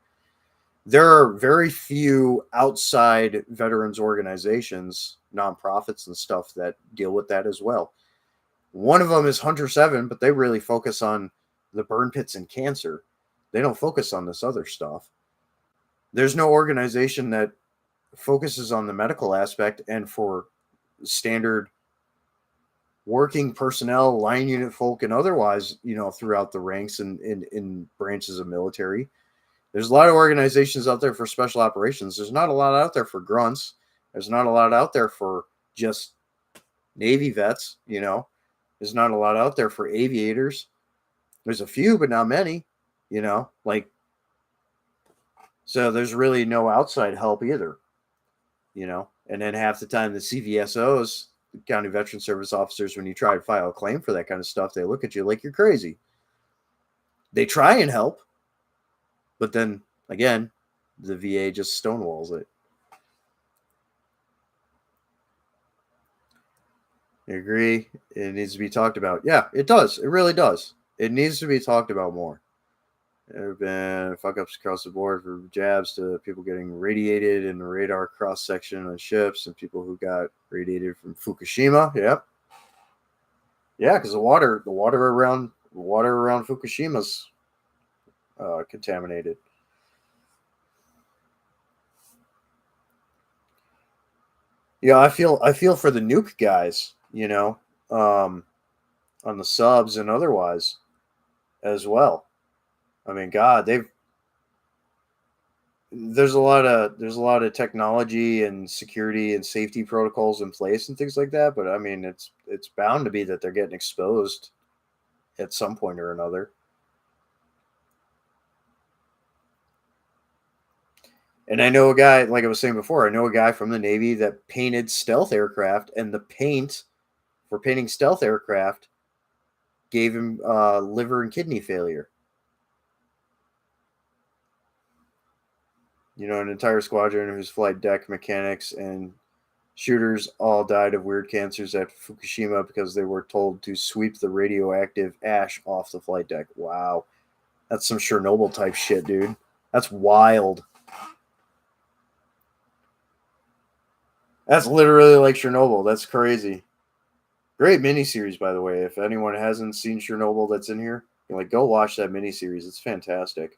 There are very few outside veterans organizations, nonprofits and stuff, that deal with that as well. One of them is Hunter 7, but they really focus on the burn pits and cancer. They don't focus on this other stuff. There's no organization that focuses on the medical aspect and for standard working personnel, line unit folk, and otherwise, throughout the ranks and in branches of military. There's a lot of organizations out there for special operations. There's not a lot out there for grunts. There's not a lot out there for just Navy vets, There's not a lot out there for aviators. There's a few, but not many, so there's really no outside help either, And then half the time the CVSOs, county veteran service officers, when you try to file a claim for that kind of stuff, they look at you like you're crazy. They try and help, but then again, the VA just stonewalls it. You agree? It needs to be talked about. Yeah, it does. It really does. It needs to be talked about more. There have been fuck ups across the board, from jabs to people getting radiated in the radar cross section on ships, and people who got radiated from Fukushima. Yep. Yeah, because the water around Fukushima's contaminated. Yeah, I feel for the nuke guys, on the subs and otherwise as well. I mean, God, there's a lot of technology and security and safety protocols in place and things like that, but I mean, it's bound to be that they're getting exposed at some point or another. And I know a guy, like I was saying before, I know a guy from the Navy that painted stealth aircraft, and the paint for painting stealth aircraft gave him liver and kidney failure. An entire squadron whose flight deck mechanics and shooters all died of weird cancers at Fukushima because they were told to sweep the radioactive ash off the flight deck. Wow. That's some Chernobyl type shit, dude. That's wild. That's literally like Chernobyl. That's crazy. Great miniseries, by the way. If anyone hasn't seen Chernobyl that's in here, go watch that miniseries. It's fantastic.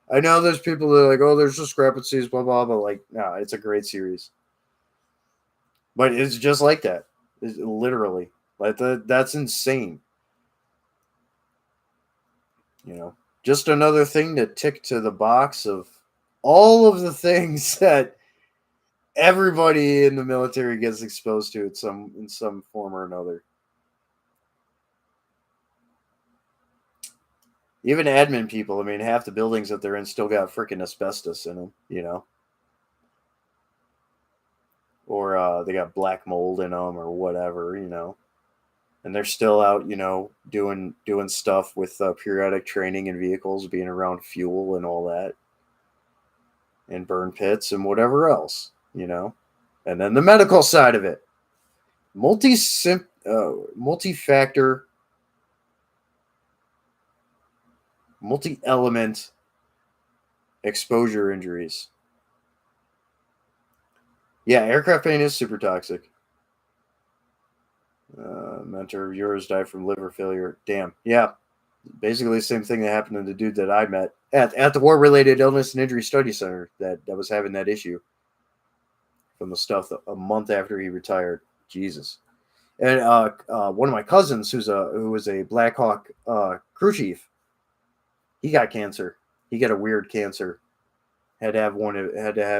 I know there's people that are like, oh, there's discrepancies, blah, blah, but no, it's a great series. But it's just like that. It's literally. That's insane. Just another thing to tick to the box of all of the things that everybody in the military gets exposed to in some form or another. Even admin people, I mean, half the buildings that they're in still got freaking asbestos in them, or they got black mold in them or whatever, and they're still out, doing stuff with periodic training in vehicles, being around fuel and all that, and burn pits and whatever else, and then the medical side of it, multi-factor, multi-element exposure injuries. Yeah, aircraft paint is super toxic. Mentor of yours died from liver failure. Damn. Yeah. Basically the same thing that happened to the dude that I met at the War-Related Illness and Injury Study Center that was having that issue from the stuff a month after he retired. Jesus. And one of my cousins, who was a Black Hawk crew chief, he got cancer. He got a weird cancer. Had to have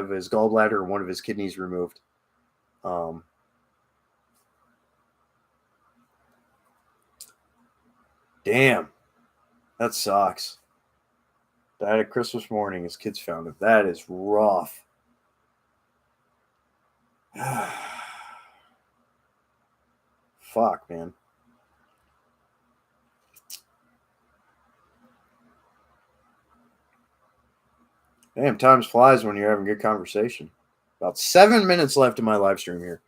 his gallbladder and one of his kidneys removed. Damn, that sucks. Died at Christmas morning. His kids found him. That is rough. Fuck, man. Damn, time flies when you're having good conversation. About 7 minutes left in my live stream here.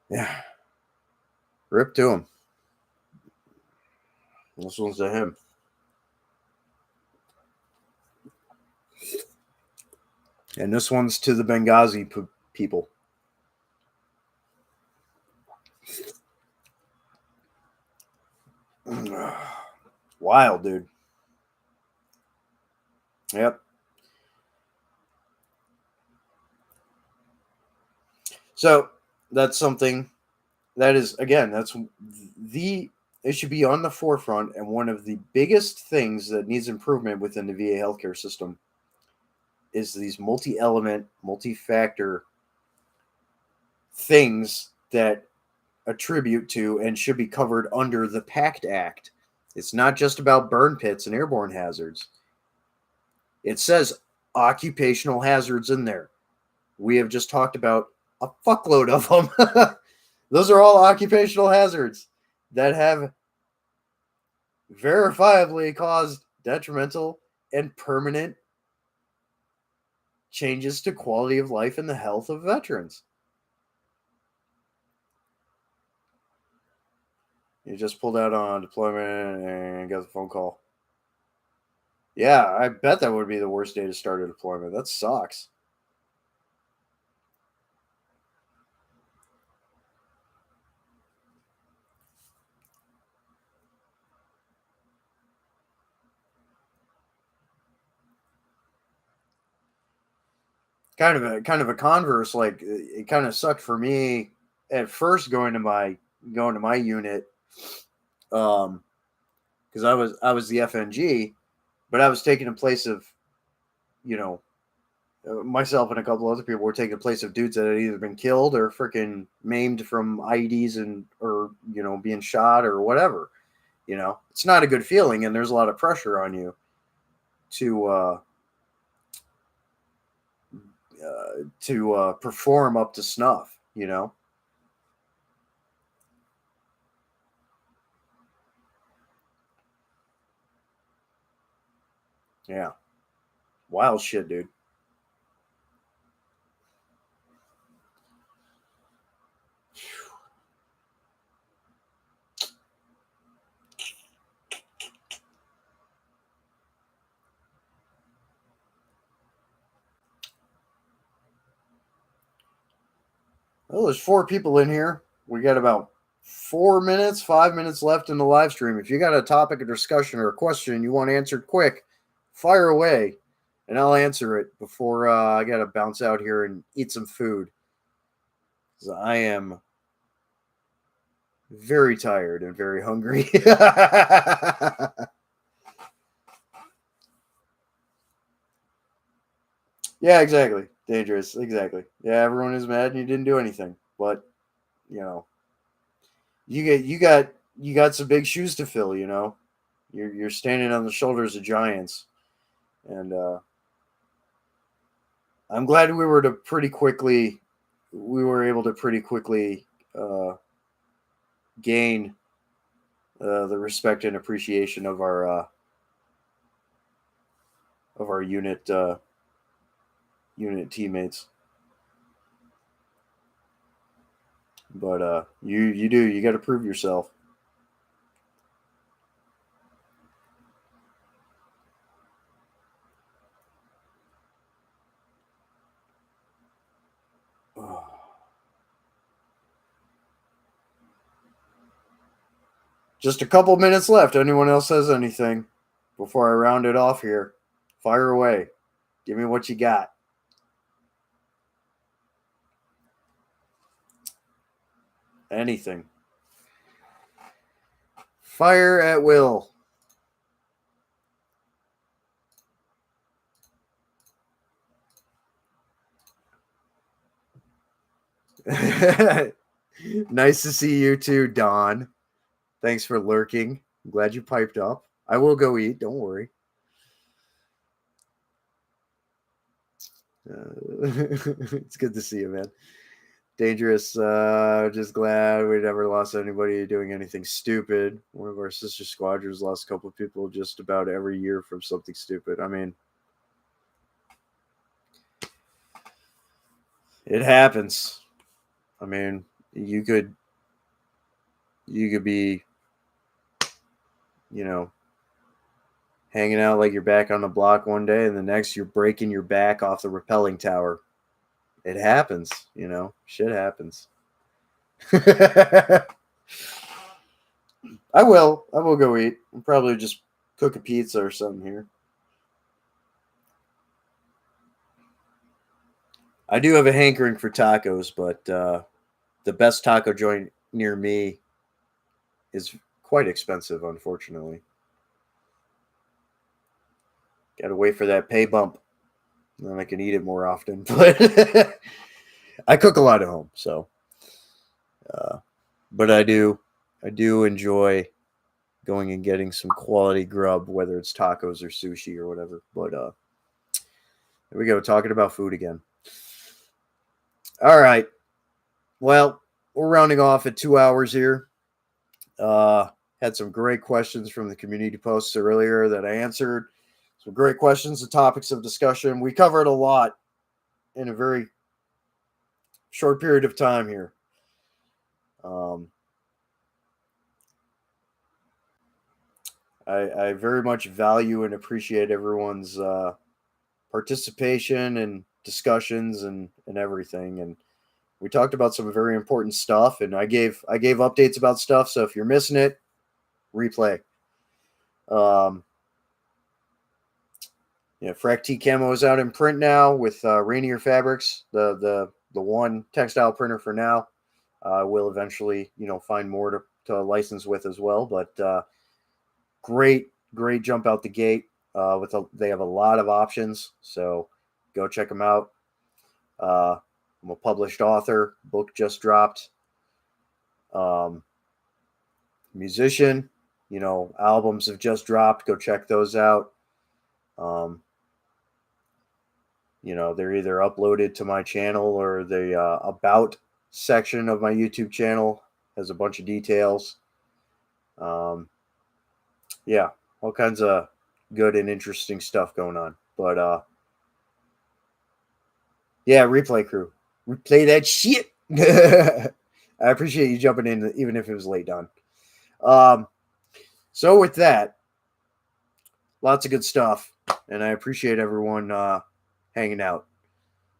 Yeah. Rip to him. This one's to him. And this one's to the Benghazi people. Wild, dude. Yep. So that's something that is, again, it should be on the forefront, and one of the biggest things that needs improvement within the VA healthcare system is these multi-element, multi-factor things that attribute to and should be covered under the PACT Act. It's not just about burn pits and airborne hazards. It says occupational hazards in there. We have just talked about a fuckload of them. Those are all occupational hazards that have verifiably caused detrimental and permanent changes to quality of life and the health of veterans. You just pulled out on deployment and got the phone call. Yeah, I bet that would be the worst day to start a deployment. That sucks. Kind of a converse. Like it kind of sucked for me at first going to my unit, because I was the FNG, but I was taking in place of, you know, myself and a couple other people were taking the place of dudes that had either been killed or freaking maimed from IEDs and or being shot or whatever. It's not a good feeling, and there's a lot of pressure on you to perform up to snuff. Yeah, wild shit, dude. Well, there's 4 people in here. We got about 4 minutes, 5 minutes left in the live stream. If you got a topic of discussion or a question you want answered quick, fire away, and I'll answer it before I got to bounce out here and eat some food. 'Cause I am very tired and very hungry. Yeah, exactly. Dangerous. Exactly. Yeah, everyone is mad and you didn't do anything. But, you know, you got some big shoes to fill, You're standing on the shoulders of giants. And I'm glad we were able to pretty quickly gain the respect and appreciation of our unit teammates. But you got to prove yourself. Just a couple minutes left. Anyone else says anything before I round it off here? Fire away. Give me what you got. Anything. Fire at will. Nice to see you too, Don. Thanks for lurking. I'm glad you piped up. I will go eat. Don't worry. It's good to see you, man. Dangerous. Just glad we never lost anybody doing anything stupid. One of our sister squadrons lost a couple of people just about every year from something stupid. I mean, it happens. I mean, you could be, hanging out like you're back on the block one day, and the next you're breaking your back off the rappelling tower. It happens, shit happens. I will go eat. I'll probably just cook a pizza or something here. I do have a hankering for tacos, but the best taco joint near me is quite expensive, unfortunately. Got to wait for that pay bump. Then I can eat it more often. But I cook a lot at home, so. But I do enjoy going and getting some quality grub, whether it's tacos or sushi or whatever. But there we go, talking about food again. All right. Well, we're rounding off at 2 hours here. Had some great questions from the community posts earlier that I answered. Some great questions and topics of discussion. We covered a lot in a very short period of time here. Um, I very much value and appreciate everyone's participation and discussions and everything. And we talked about some very important stuff, and I gave updates about stuff. So if you're missing it, replay. Um, yeah, FRAC-T camo is out in print now with Rainier Fabrics, the one textile printer for now. We'll eventually, find more to license with as well. But great jump out the gate. They have a lot of options, so go check them out. I'm a published author. Book just dropped. Um, Musician, albums have just dropped. Go check those out. Um, they're either uploaded to my channel or the about section of my YouTube channel has a bunch of details. Yeah, all kinds of good and interesting stuff going on. But yeah, replay crew, replay that shit. I appreciate you jumping in, even if it was late, Don. So with that, lots of good stuff, and I appreciate everyone hanging out.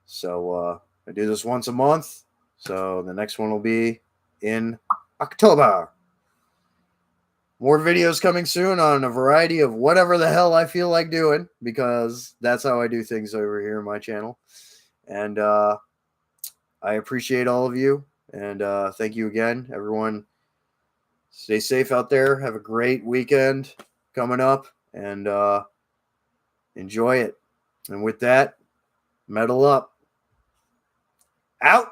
So I do this once a month, so the next one will be in October. More videos coming soon on a variety of whatever the hell I feel like doing, because that's how I do things over here on my channel. And I appreciate all of you, and thank you again, everyone. Stay safe out there. Have a great weekend coming up, and enjoy it. And with that, metal up. Out.